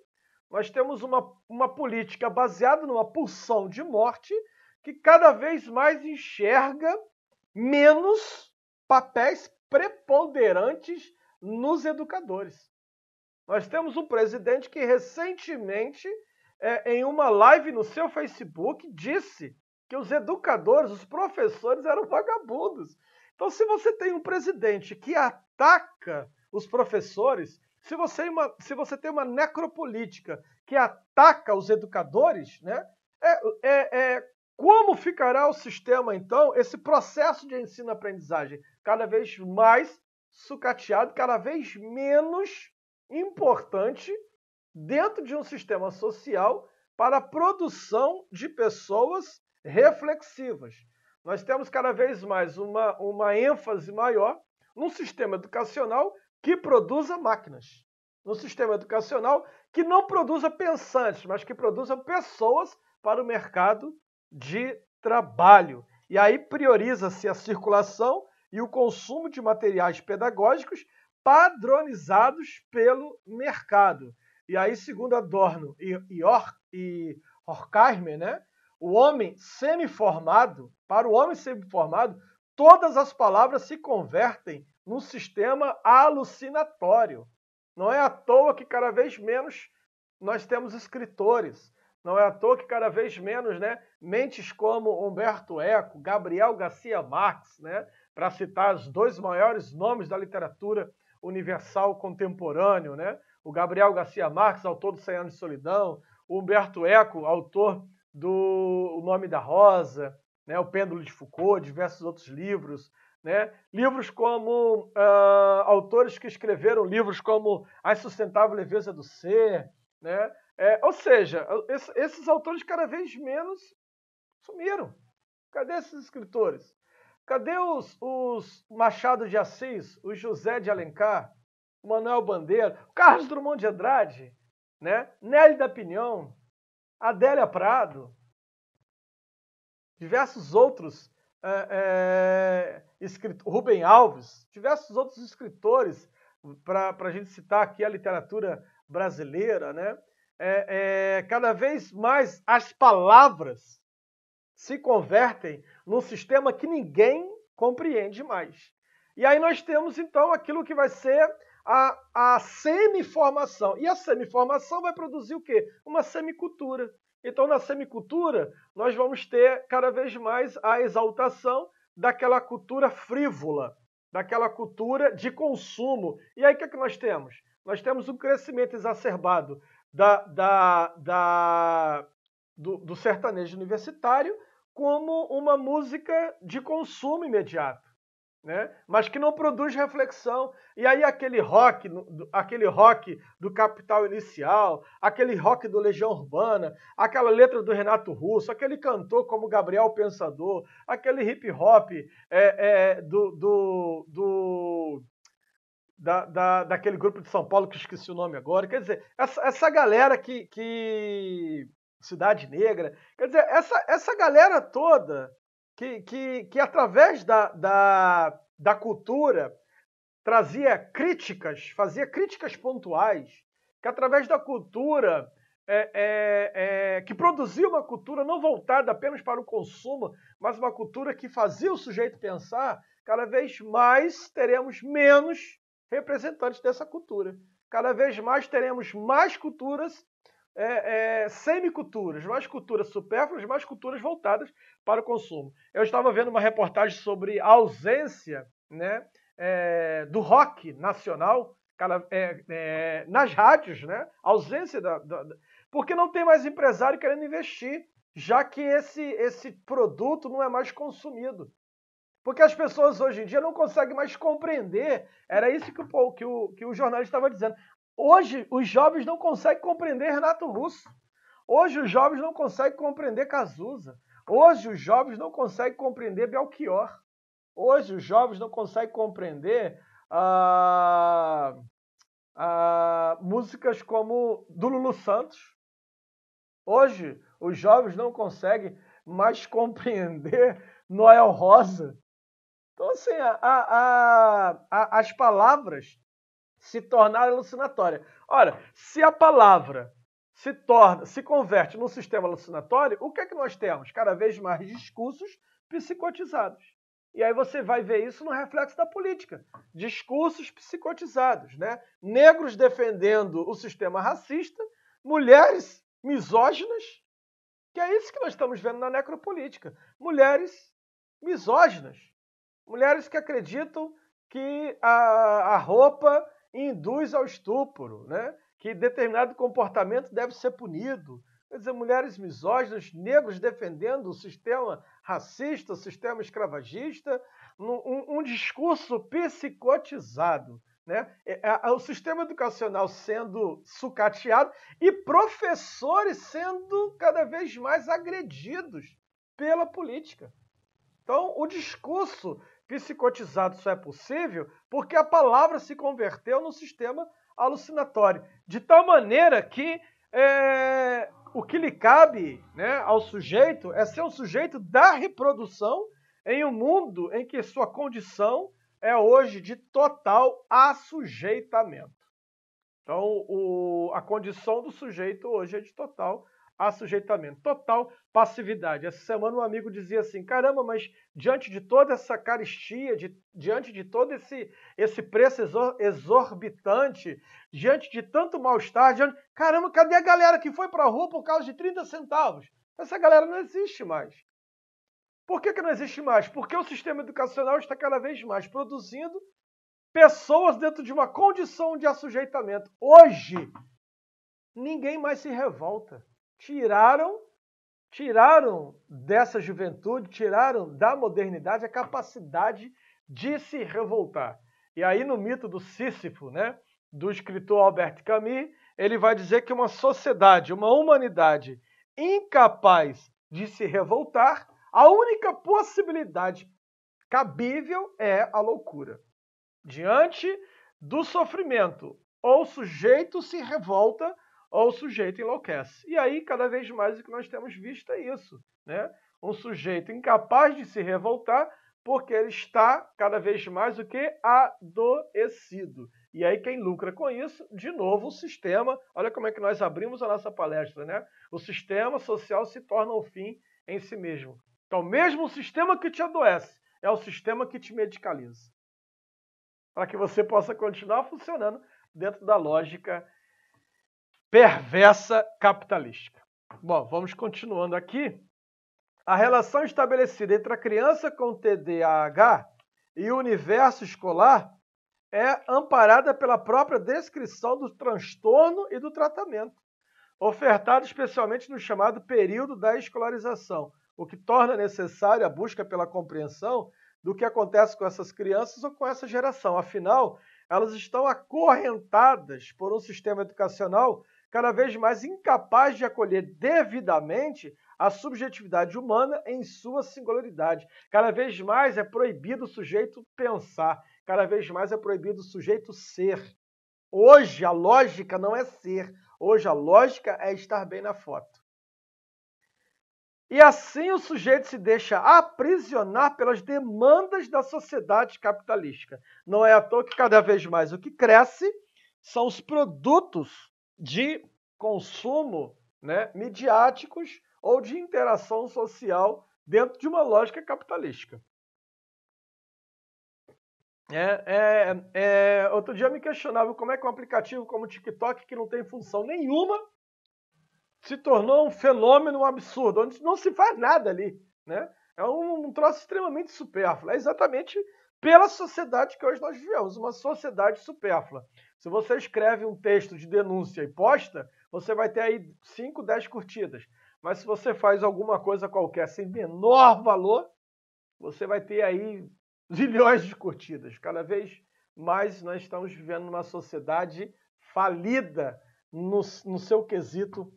Nós temos uma política baseada numa pulsão de morte que cada vez mais enxerga menos papéis preponderantes nos educadores. Nós temos um presidente que recentemente, em uma live no seu Facebook, disse que os educadores, os professores eram vagabundos. Então, se você tem um presidente que ataca os professores, se você tem uma necropolítica que ataca os educadores, né, como ficará o sistema, então, esse processo de ensino-aprendizagem? Cada vez mais sucateado, cada vez menos importante dentro de um sistema social para a produção de pessoas reflexivas. Nós temos cada vez mais uma ênfase maior num sistema educacional que produza máquinas. Num sistema educacional que não produza pensantes, mas que produza pessoas para o mercado de trabalho. E aí prioriza-se a circulação e o consumo de materiais pedagógicos padronizados pelo mercado. E aí, segundo Adorno e Horkheimer, né, para o homem semi-formado, todas as palavras se convertem num sistema alucinatório. Não é à toa que cada vez menos nós temos escritores. Não é à toa que cada vez menos, né, mentes como Humberto Eco, Gabriel Garcia Marques, né, para citar os dois maiores nomes da literatura universal contemporâneo, né? O Gabriel Garcia Marques, autor do 100 Anos de Solidão, o Humberto Eco, autor do O Nome da Rosa, né, O Pêndulo de Foucault, diversos outros livros, né? Livros como autores que escreveram livros como A Insustentável Leveza do Ser, né? Ou seja, esses autores cada vez menos sumiram. Cadê esses escritores? Cadê os Machado de Assis, o José de Alencar, o Manuel Bandeira, o Carlos Drummond de Andrade, né? Nélida Pinhão, Adélia Prado, diversos outros Rubem Alves, diversos outros escritores, para a gente citar aqui a literatura brasileira, né? Cada vez mais as palavras se convertem num sistema que ninguém compreende mais. E aí nós temos, então, aquilo que vai ser a semiformação. E a semiformação vai produzir o quê? Uma semicultura. Então, na semicultura, nós vamos ter cada vez mais a exaltação daquela cultura frívola, daquela cultura de consumo. E aí o que é que nós temos? Nós temos um crescimento exacerbado do sertanejo universitário como uma música de consumo imediato, né? Mas que não produz reflexão. E aí aquele rock do Capital Inicial, aquele rock do Legião Urbana, aquela letra do Renato Russo, aquele cantor como Gabriel Pensador, aquele hip hop daquele grupo de São Paulo que eu esqueci o nome agora. Quer dizer, essa galera que Cidade Negra, quer dizer, essa galera toda que através da cultura trazia críticas, fazia críticas pontuais, que através da cultura que produzia uma cultura não voltada apenas para o consumo, mas uma cultura que fazia o sujeito pensar, cada vez mais teremos menos representantes dessa cultura. Cada vez mais teremos mais culturas semiculturas, mais culturas supérfluas, mais culturas voltadas para o consumo. Eu estava vendo uma reportagem sobre a ausência, né, do rock nacional nas rádios, né? A ausência porque não tem mais empresário querendo investir, já que esse produto não é mais consumido. Porque as pessoas hoje em dia não conseguem mais compreender. Era isso que o jornalista estava dizendo. Hoje, os jovens não conseguem compreender Renato Russo. Hoje, os jovens não conseguem compreender Cazuza. Hoje, os jovens não conseguem compreender Belchior. Hoje, os jovens não conseguem compreender músicas como do Lulu Santos. Hoje, os jovens não conseguem mais compreender Noel Rosa. Então, assim, as palavras se tornaram alucinatórias. Ora, se a palavra se converte num sistema alucinatório, o que é que nós temos? Cada vez mais discursos psicotizados. E aí você vai ver isso no reflexo da política. Discursos psicotizados, né? Negros defendendo o sistema racista, mulheres misóginas, que é isso que nós estamos vendo na necropolítica. Mulheres misóginas. Mulheres que acreditam que a roupa induz ao estupro, né? Que determinado comportamento deve ser punido. Quer dizer, mulheres misóginas, negros defendendo o sistema racista, o sistema escravagista, um discurso psicotizado, né? O sistema educacional sendo sucateado e professores sendo cada vez mais agredidos pela política. Então, o discurso psicotizado só é possível porque a palavra se converteu no sistema alucinatório. De tal maneira que o que lhe cabe, né, ao sujeito é ser um sujeito da reprodução em um mundo em que sua condição é hoje de total assujeitamento. Então, a condição do sujeito hoje é de total assujeitamento, total passividade. Essa semana um amigo dizia assim, caramba, mas diante de toda essa carestia, diante de todo esse preço exorbitante, diante de tanto mal-estar, caramba, cadê a galera que foi para a rua por causa de 30 centavos? Essa galera não existe mais. Por que não existe mais? Porque o sistema educacional está cada vez mais produzindo pessoas dentro de uma condição de assujeitamento. Hoje, ninguém mais se revolta. Tiraram dessa juventude, tiraram da modernidade a capacidade de se revoltar. E aí no mito do Sísifo, né, do escritor Albert Camus, ele vai dizer que uma sociedade, uma humanidade incapaz de se revoltar, a única possibilidade cabível é a loucura. Diante do sofrimento, ou o sujeito se revolta, ou o sujeito enlouquece. E aí, cada vez mais, o que nós temos visto é isso, né? Um sujeito incapaz de se revoltar, porque ele está cada vez mais o que? Adoecido. E aí, quem lucra com isso, de novo, o sistema. Olha como é que nós abrimos a nossa palestra, né? O sistema social se torna um fim em si mesmo. Então, mesmo o sistema que te adoece, é o sistema que te medicaliza, para que você possa continuar funcionando dentro da lógica perversa capitalística. Bom, vamos continuando aqui. A relação estabelecida entre a criança com TDAH e o universo escolar é amparada pela própria descrição do transtorno e do tratamento, ofertado especialmente no chamado período da escolarização, o que torna necessária a busca pela compreensão do que acontece com essas crianças ou com essa geração. Afinal, elas estão acorrentadas por um sistema educacional cada vez mais incapaz de acolher devidamente a subjetividade humana em sua singularidade. Cada vez mais é proibido o sujeito pensar, cada vez mais é proibido o sujeito ser. Hoje a lógica não é ser, hoje a lógica é estar bem na foto. E assim o sujeito se deixa aprisionar pelas demandas da sociedade capitalística. Não é à toa que cada vez mais o que cresce são os produtos de consumo, né, midiáticos ou de interação social dentro de uma lógica capitalística. Outro dia eu me questionava como é que um aplicativo como o TikTok, que não tem função nenhuma, se tornou um fenômeno absurdo, onde não se faz nada ali, né? É um troço extremamente supérfluo. É exatamente pela sociedade que hoje nós vivemos, uma sociedade supérflua. Se você escreve um texto de denúncia e posta, você vai ter aí 5, 10 curtidas. Mas se você faz alguma coisa qualquer sem menor valor, você vai ter aí zilhões de curtidas. Cada vez mais nós estamos vivendo numa sociedade falida no seu quesito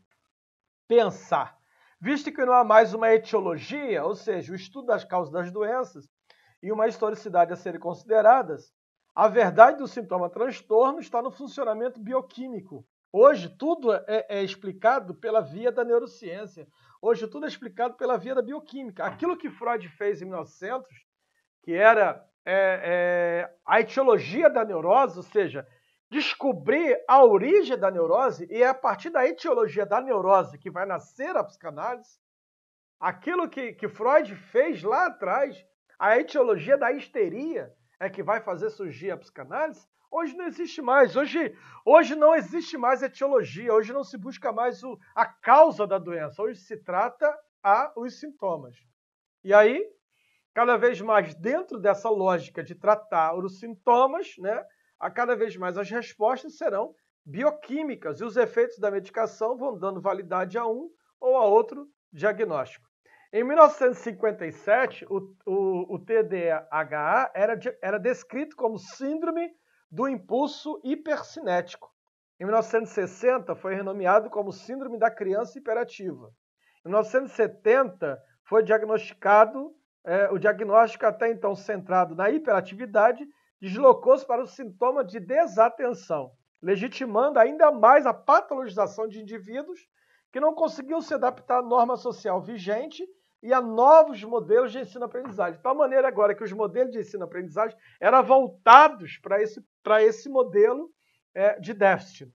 pensar. Visto que não há mais uma etiologia, ou seja, o estudo das causas das doenças, e uma historicidade a serem consideradas, a verdade do sintoma transtorno está no funcionamento bioquímico. Hoje tudo é explicado pela via da neurociência. Hoje tudo é explicado pela via da bioquímica. Aquilo que Freud fez em 1900, que era a etiologia da neurose, ou seja, descobrir a origem da neurose, e é a partir da etiologia da neurose que vai nascer a psicanálise. Aquilo que Freud fez lá atrás, a etiologia da histeria, é que vai fazer surgir a psicanálise. Hoje não existe mais. Hoje não existe mais etiologia. Hoje não se busca mais a causa da doença. Hoje se trata os sintomas. E aí, cada vez mais dentro dessa lógica de tratar os sintomas, né, a cada vez mais as respostas serão bioquímicas e os efeitos da medicação vão dando validade a um ou a outro diagnóstico. Em 1957, o TDAH era descrito como síndrome do impulso hipercinético. Em 1960, foi renomeado como síndrome da criança hiperativa. Em 1970, foi diagnosticado, o diagnóstico até então centrado na hiperatividade, deslocou-se para o sintoma de desatenção, legitimando ainda mais a patologização de indivíduos que não conseguiam se adaptar à norma social vigente e a novos modelos de ensino-aprendizagem. De tal maneira agora que os modelos de ensino-aprendizagem eram voltados para esse modelo de déficit.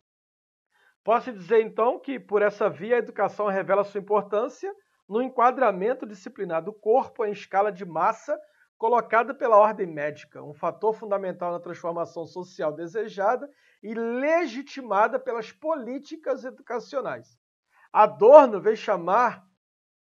Posso dizer, então, que por essa via a educação revela sua importância no enquadramento disciplinar do corpo em escala de massa colocada pela ordem médica, um fator fundamental na transformação social desejada e legitimada pelas políticas educacionais. Adorno veio chamar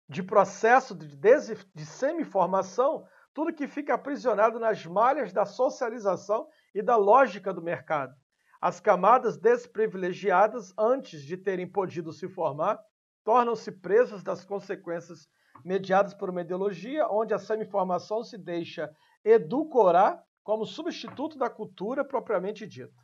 de processo de semi-formação tudo que fica aprisionado nas malhas da socialização e da lógica do mercado. As camadas desprivilegiadas, antes de terem podido se formar, tornam-se presas das consequências mediadas por uma ideologia onde a semi-formação se deixa edulcorar como substituto da cultura propriamente dita.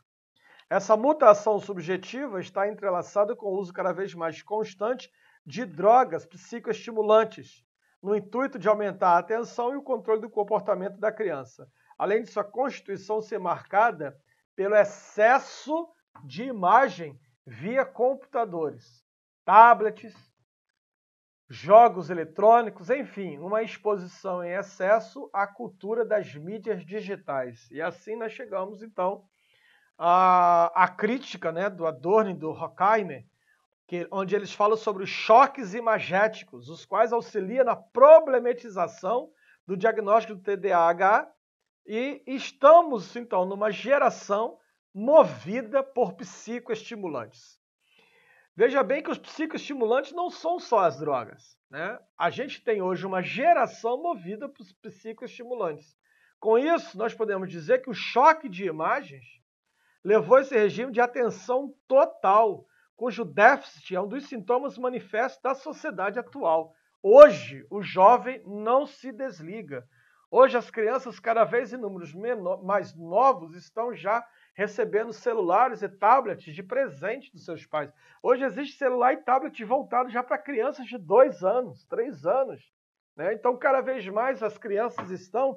Essa mutação subjetiva está entrelaçada com o uso cada vez mais constante de drogas psicoestimulantes, no intuito de aumentar a atenção e o controle do comportamento da criança, além de sua constituição ser marcada pelo excesso de imagem via computadores, tablets, jogos eletrônicos, enfim, uma exposição em excesso à cultura das mídias digitais. E assim nós chegamos, então, à crítica, né, do Adorno e do Horkheimer, onde eles falam sobre os choques imagéticos, os quais auxiliam na problematização do diagnóstico do TDAH, e estamos, então, numa geração movida por psicoestimulantes. Veja bem que os psicoestimulantes não são só as drogas, né? A gente tem hoje uma geração movida por psicoestimulantes. Com isso, nós podemos dizer que o choque de imagens levou esse regime de atenção total, cujo déficit é um dos sintomas manifestos da sociedade atual. Hoje, o jovem não se desliga. Hoje, as crianças, cada vez em números mais novos, estão já recebendo celulares e tablets de presente dos seus pais. Hoje existe celular e tablet voltado já para crianças de 2 anos, 3 anos, né? Então, cada vez mais as crianças estão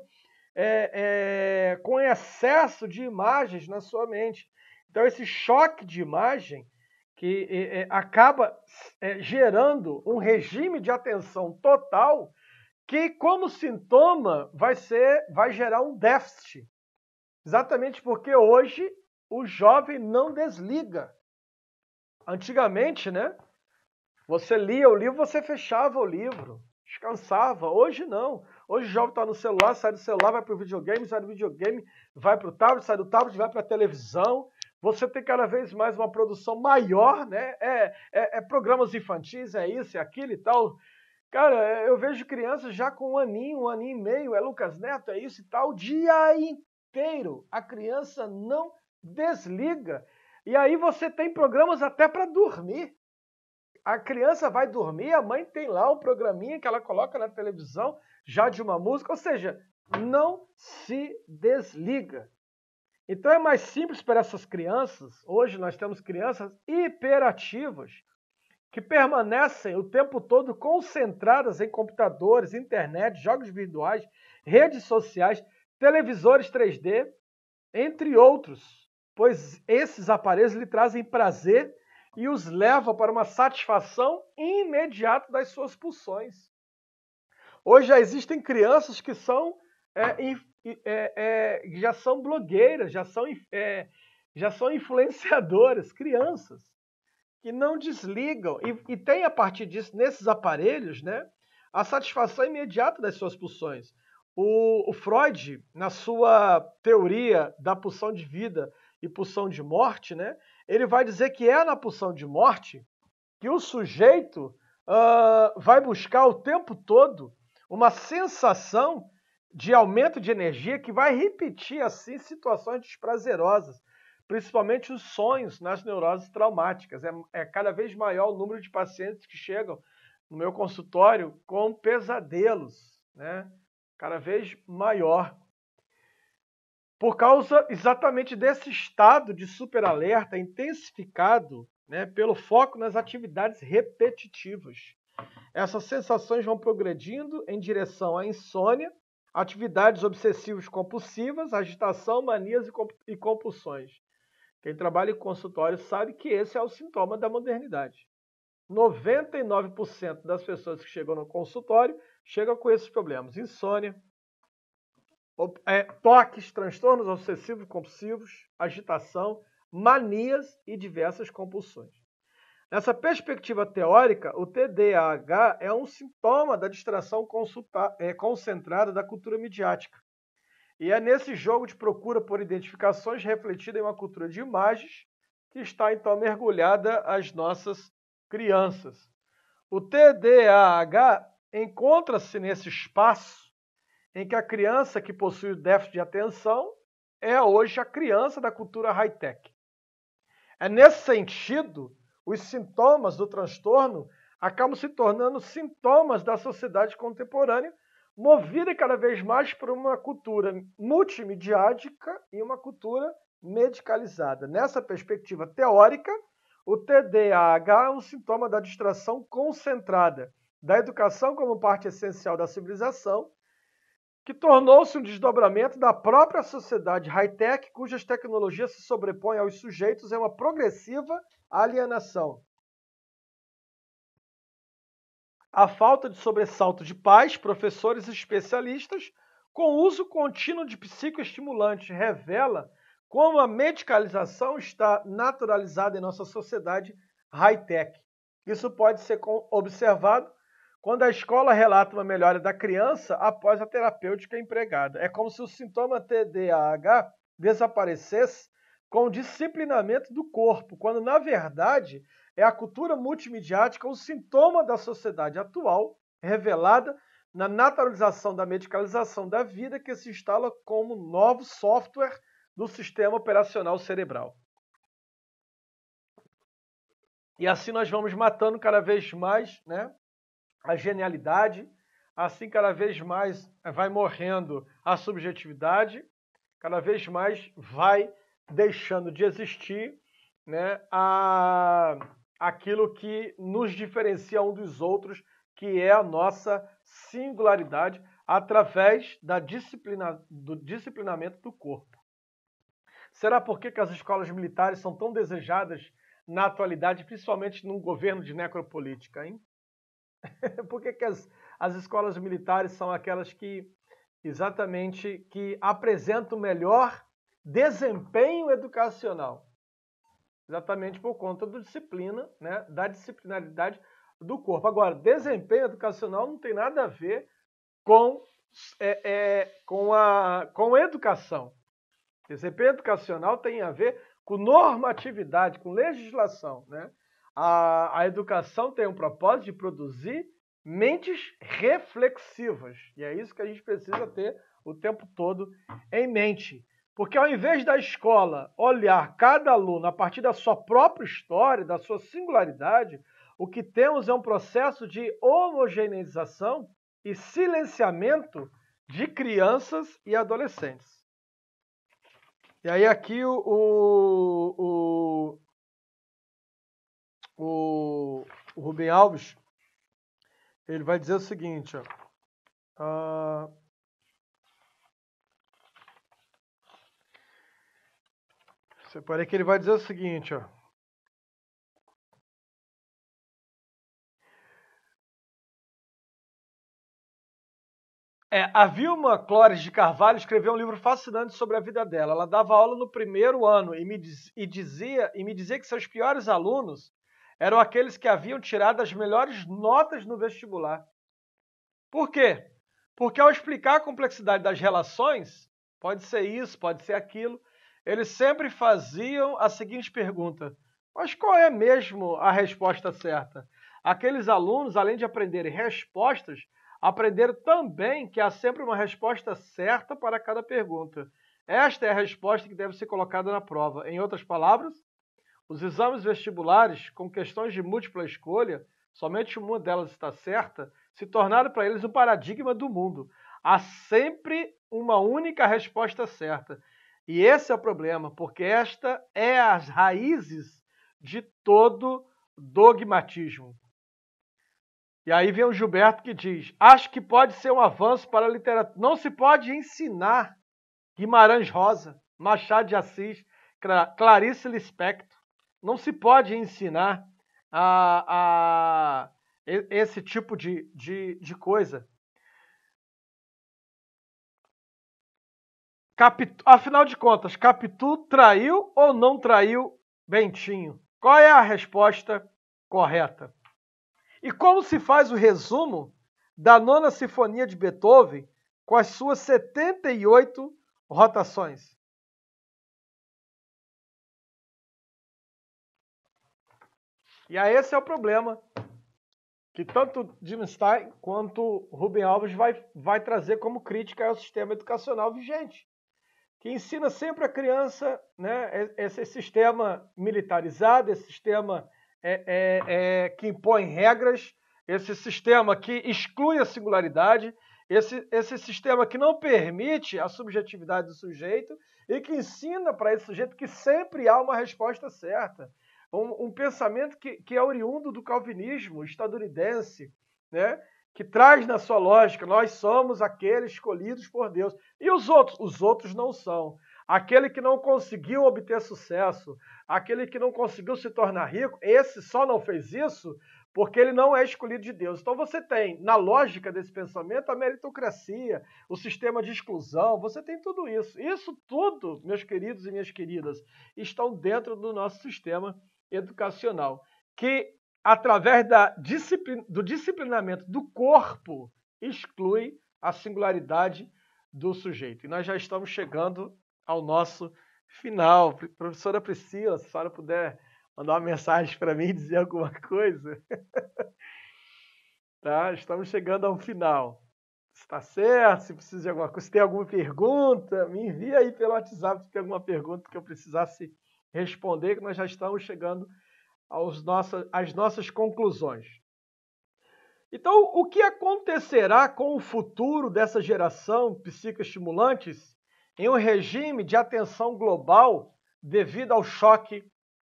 com excesso de imagens na sua mente. Então, esse choque de imagem que acaba gerando um regime de atenção total que, como sintoma, vai gerar um déficit. Exatamente porque hoje o jovem não desliga. Antigamente, né? Você lia o livro, você fechava o livro, descansava. Hoje não. Hoje o jovem está no celular, sai do celular, vai para o videogame, sai do videogame, vai para o tablet, sai do tablet, vai para a televisão. Você tem cada vez mais uma produção maior, né? Programas infantis, é isso, é aquilo e tal. Cara, eu vejo crianças já com 1 aninho, 1 aninho e meio, é Lucas Neto, é isso e tal, o dia inteiro. A criança não desliga. E aí você tem programas até para dormir. A criança vai dormir, a mãe tem lá um programinha que ela coloca na televisão, já de uma música, ou seja, não se desliga. Então é mais simples para essas crianças. Hoje nós temos crianças hiperativas, que permanecem o tempo todo concentradas em computadores, internet, jogos virtuais, redes sociais, televisores 3D, entre outros, pois esses aparelhos lhe trazem prazer e os levam para uma satisfação imediata das suas pulsões. Hoje já existem crianças que já são blogueiras, já são influenciadoras, crianças que não desligam e tem a partir disso, nesses aparelhos, né, a satisfação imediata das suas pulsões. O Freud, na sua teoria da pulsão de vida e pulsão de morte, né, ele vai dizer que é na pulsão de morte que o sujeito vai buscar o tempo todo uma sensação de aumento de energia que vai repetir assim situações desprazerosas, principalmente os sonhos nas neuroses traumáticas. É cada vez maior o número de pacientes que chegam no meu consultório com pesadelos, né? Cada vez maior. Por causa exatamente desse estado de superalerta intensificado, né, pelo foco nas atividades repetitivas. Essas sensações vão progredindo em direção à insônia, atividades obsessivas compulsivas, agitação, manias e compulsões. Quem trabalha em consultório sabe que esse é o sintoma da modernidade. 99% das pessoas que chegam no consultório chegam com esses problemas: insônia, toques, transtornos obsessivos compulsivos, agitação, manias e diversas compulsões. Nessa perspectiva teórica, o TDAH é um sintoma da distração concentrada da cultura midiática. E é nesse jogo de procura por identificações refletida em uma cultura de imagens que está, então, mergulhada as nossas crianças. O TDAH encontra-se nesse espaço em que a criança que possui o déficit de atenção é hoje a criança da cultura high-tech. É nesse sentido, os sintomas do transtorno acabam se tornando sintomas da sociedade contemporânea, movida cada vez mais por uma cultura multimediática e uma cultura medicalizada. Nessa perspectiva teórica, o TDAH é um sintoma da distração concentrada da educação como parte essencial da civilização, que tornou-se um desdobramento da própria sociedade high-tech, cujas tecnologias se sobrepõem aos sujeitos em uma progressiva alienação. A falta de sobressalto de pais, professores e especialistas, com uso contínuo de psicoestimulantes, revela como a medicalização está naturalizada em nossa sociedade high-tech. Isso pode ser observado quando a escola relata uma melhora da criança após a terapêutica empregada. É como se o sintoma TDAH desaparecesse com o disciplinamento do corpo, quando, na verdade, é a cultura multimediática um sintoma da sociedade atual, revelada na naturalização da medicalização da vida que se instala como novo software do sistema operacional cerebral. E assim nós vamos matando cada vez mais, né, a genialidade, assim cada vez mais vai morrendo a subjetividade, cada vez mais vai deixando de existir, né, aquilo que nos diferencia um dos outros, que é a nossa singularidade, através do disciplinamento do corpo. Será por que as escolas militares são tão desejadas na atualidade, principalmente num governo de necropolítica, hein? Por que as escolas militares são aquelas que exatamente que apresentam o melhor desempenho educacional? Exatamente por conta da disciplina, né, da disciplinaridade do corpo. Agora, desempenho educacional não tem nada a ver com educação. Desempenho educacional tem a ver com normatividade, com legislação, né? A educação tem um propósito de produzir mentes reflexivas. E é isso que a gente precisa ter o tempo todo em mente. Porque ao invés da escola olhar cada aluno a partir da sua própria história, da sua singularidade, o que temos é um processo de homogeneização e silenciamento de crianças e adolescentes. E aí aqui o Rubem Alves, ele vai dizer o seguinte, ó. Separei que ele vai dizer o seguinte, ó. A Vilma Clores de Carvalho escreveu um livro fascinante sobre a vida dela. Ela dava aula no primeiro ano e me dizia que seus piores alunos eram aqueles que haviam tirado as melhores notas no vestibular. Por quê? Porque ao explicar a complexidade das relações, pode ser isso, pode ser aquilo, eles sempre faziam a seguinte pergunta: mas qual é mesmo a resposta certa? Aqueles alunos, além de aprenderem respostas, aprenderam também que há sempre uma resposta certa para cada pergunta. Esta é a resposta que deve ser colocada na prova. Em outras palavras, os exames vestibulares, com questões de múltipla escolha, somente uma delas está certa, se tornaram para eles um paradigma do mundo. Há sempre uma única resposta certa. E esse é o problema, porque esta é as raízes de todo dogmatismo. E aí vem o Gilberto que diz: acho que pode ser um avanço para a literatura. Não se pode ensinar Guimarães Rosa, Machado de Assis, Clarice Lispector. Não se pode ensinar esse tipo de coisa. Afinal de contas, Capitu traiu ou não traiu Bentinho? Qual é a resposta correta. E como se faz o resumo da Nona Sinfonia de Beethoven com as suas 78 rotações? E aí esse é o problema que tanto Jim Stein quanto Rubem Alves vai trazer como crítica ao sistema educacional vigente, que ensina sempre a criança, né, esse sistema militarizado, esse sistema que impõe regras, esse sistema que exclui a singularidade, esse sistema que não permite a subjetividade do sujeito e que ensina para esse sujeito que sempre há uma resposta certa. Um pensamento que é oriundo do calvinismo estadunidense, né? Que traz na sua lógica, nós somos aqueles escolhidos por Deus. E os outros? Os outros não são. Aquele que não conseguiu obter sucesso, aquele que não conseguiu se tornar rico, esse só não fez isso porque ele não é escolhido de Deus. Então você tem, na lógica desse pensamento, a meritocracia, o sistema de exclusão, você tem tudo isso. Isso tudo, meus queridos e minhas queridas, estão dentro do nosso sistema educacional, que através do disciplinamento do corpo, exclui a singularidade do sujeito. E nós já estamos chegando ao nosso final. Professora Priscila, se a senhora puder mandar uma mensagem para mim, dizer alguma coisa. Tá? Estamos chegando ao final. Está certo? Se precisa de alguma coisa, se tem alguma pergunta, me envia aí pelo WhatsApp se tem alguma pergunta que eu precisasse responder, que nós já estamos chegando às nossas conclusões. Então, o que acontecerá com o futuro dessa geração psicoestimulantes em um regime de atenção global devido ao choque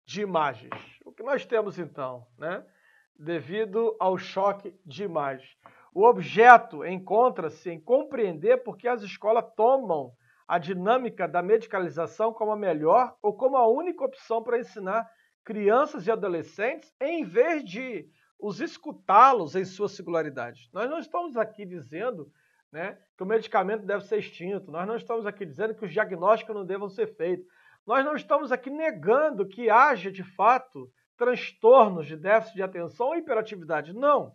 de imagens? O que nós temos então, né? Devido ao choque de imagens. O objeto encontra-se em compreender por que as escolas tomam a dinâmica da medicalização como a melhor ou como a única opção para ensinar crianças e adolescentes, em vez de os escutá-los em sua singularidade. Nós não estamos aqui dizendo, né, que o medicamento deve ser extinto, nós não estamos aqui dizendo que os diagnósticos não devam ser feitos, nós não estamos aqui negando que haja, de fato, transtornos de déficit de atenção ou hiperatividade. Não.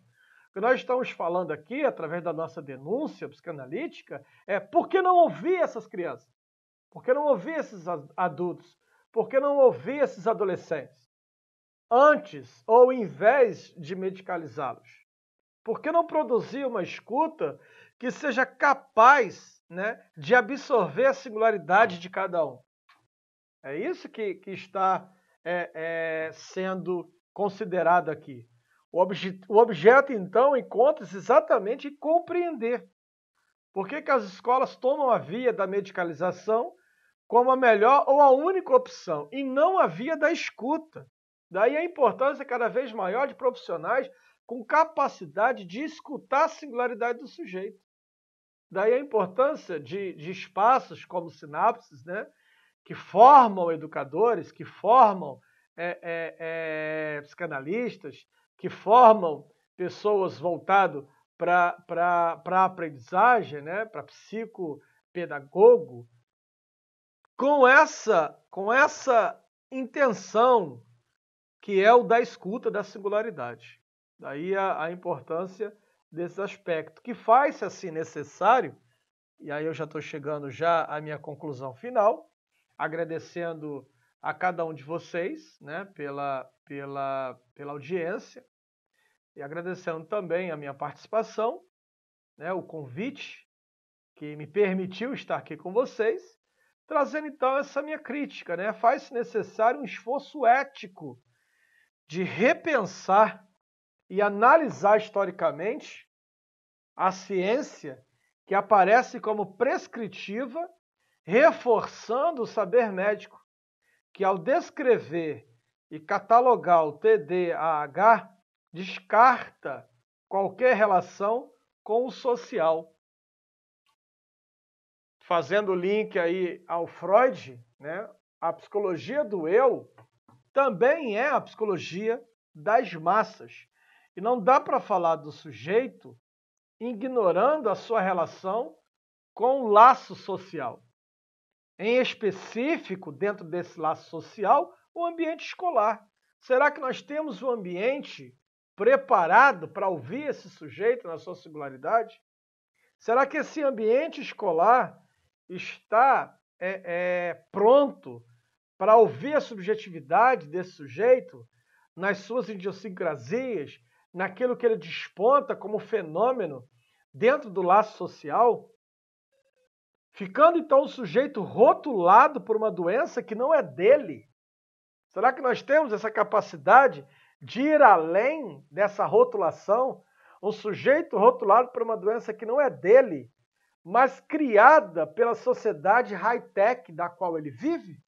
O que nós estamos falando aqui, através da nossa denúncia psicanalítica, é por que não ouvir essas crianças? Por que não ouvir esses adultos? Por que não ouvir esses adolescentes? Antes ou em vez de medicalizá-los? Por que não produzir uma escuta que seja capaz, né, de absorver a singularidade de cada um? É isso que está sendo considerado aqui. O objeto, então, encontra-se exatamente em compreender por que as escolas tomam a via da medicalização como a melhor ou a única opção, e não a via da escuta. Daí a importância cada vez maior de profissionais com capacidade de escutar a singularidade do sujeito. Daí a importância de espaços como sinapses, né, que formam educadores, que formam psicanalistas, que formam pessoas voltadas para a aprendizagem, né, para psicopedagogo, com essa intenção que é o da escuta da singularidade. Daí a importância desse aspecto, que faz-se assim necessário, e aí eu já estou chegando já à minha conclusão final, agradecendo a cada um de vocês, né, pela audiência, e agradecendo também a minha participação, né, o convite que me permitiu estar aqui com vocês, trazendo então essa minha crítica, né? Faz-se necessário um esforço ético de repensar e analisar historicamente a ciência que aparece como prescritiva, reforçando o saber médico, que ao descrever e catalogar o TDAH, descarta qualquer relação com o social. Fazendo link aí ao Freud, né, a psicologia do eu também é a psicologia das massas. E não dá para falar do sujeito ignorando a sua relação com o laço social. Em específico, dentro desse laço social, o ambiente escolar. Será que nós temos o ambiente preparado para ouvir esse sujeito na sua singularidade? Será que esse ambiente escolar está pronto para ouvir a subjetividade desse sujeito nas suas idiosincrasias, naquilo que ele desponta como fenômeno dentro do laço social? Ficando então o sujeito rotulado por uma doença que não é dele. Será que nós temos essa capacidade de ir além dessa rotulação? Um sujeito rotulado por uma doença que não é dele, mas criada pela sociedade high-tech da qual ele vive?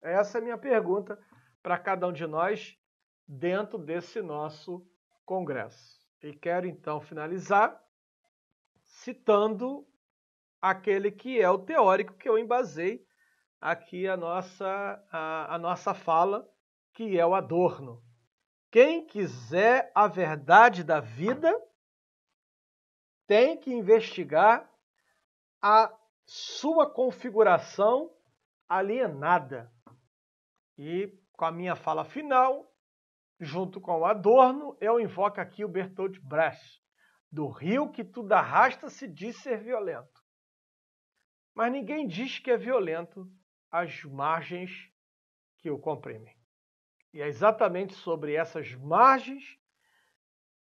Essa é a minha pergunta para cada um de nós dentro desse nosso congresso. E quero então finalizar citando aquele que é o teórico que eu embasei aqui a nossa fala, que é o Adorno. Quem quiser a verdade da vida tem que investigar a sua configuração alienada. E com a minha fala final, junto com o Adorno, eu invoco aqui o Bertolt Brecht. Do rio que tudo arrasta se diz ser violento. Mas ninguém diz que é violento as margens que o comprimem. E é exatamente sobre essas margens,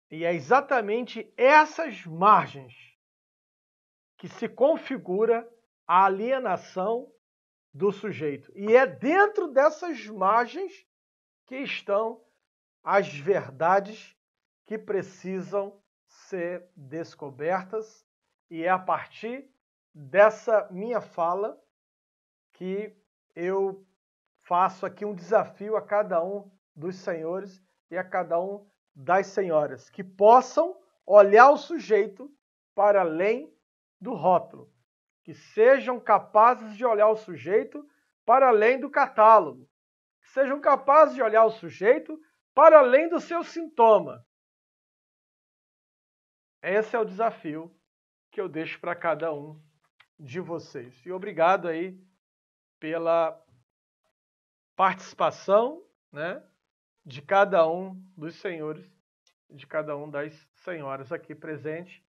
e é exatamente essas margens que se configura a alienação do sujeito. E é dentro dessas margens que estão as verdades que precisam ser descobertas, e é a partir dessa minha fala que eu faço aqui um desafio a cada um dos senhores e a cada um das senhoras, que possam olhar o sujeito para além do rótulo, que sejam capazes de olhar o sujeito para além do catálogo, que sejam capazes de olhar o sujeito para além do seu sintoma. Esse é o desafio que eu deixo para cada um de vocês. E obrigado aí pela participação, né, de cada um dos senhores, de cada um das senhoras aqui presentes.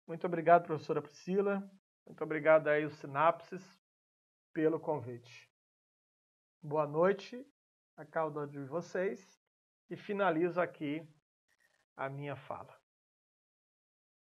Muito obrigado, professora Priscila. Muito obrigado aí, os Sinapses, pelo convite. Boa noite a cada um de vocês e finalizo aqui a minha fala.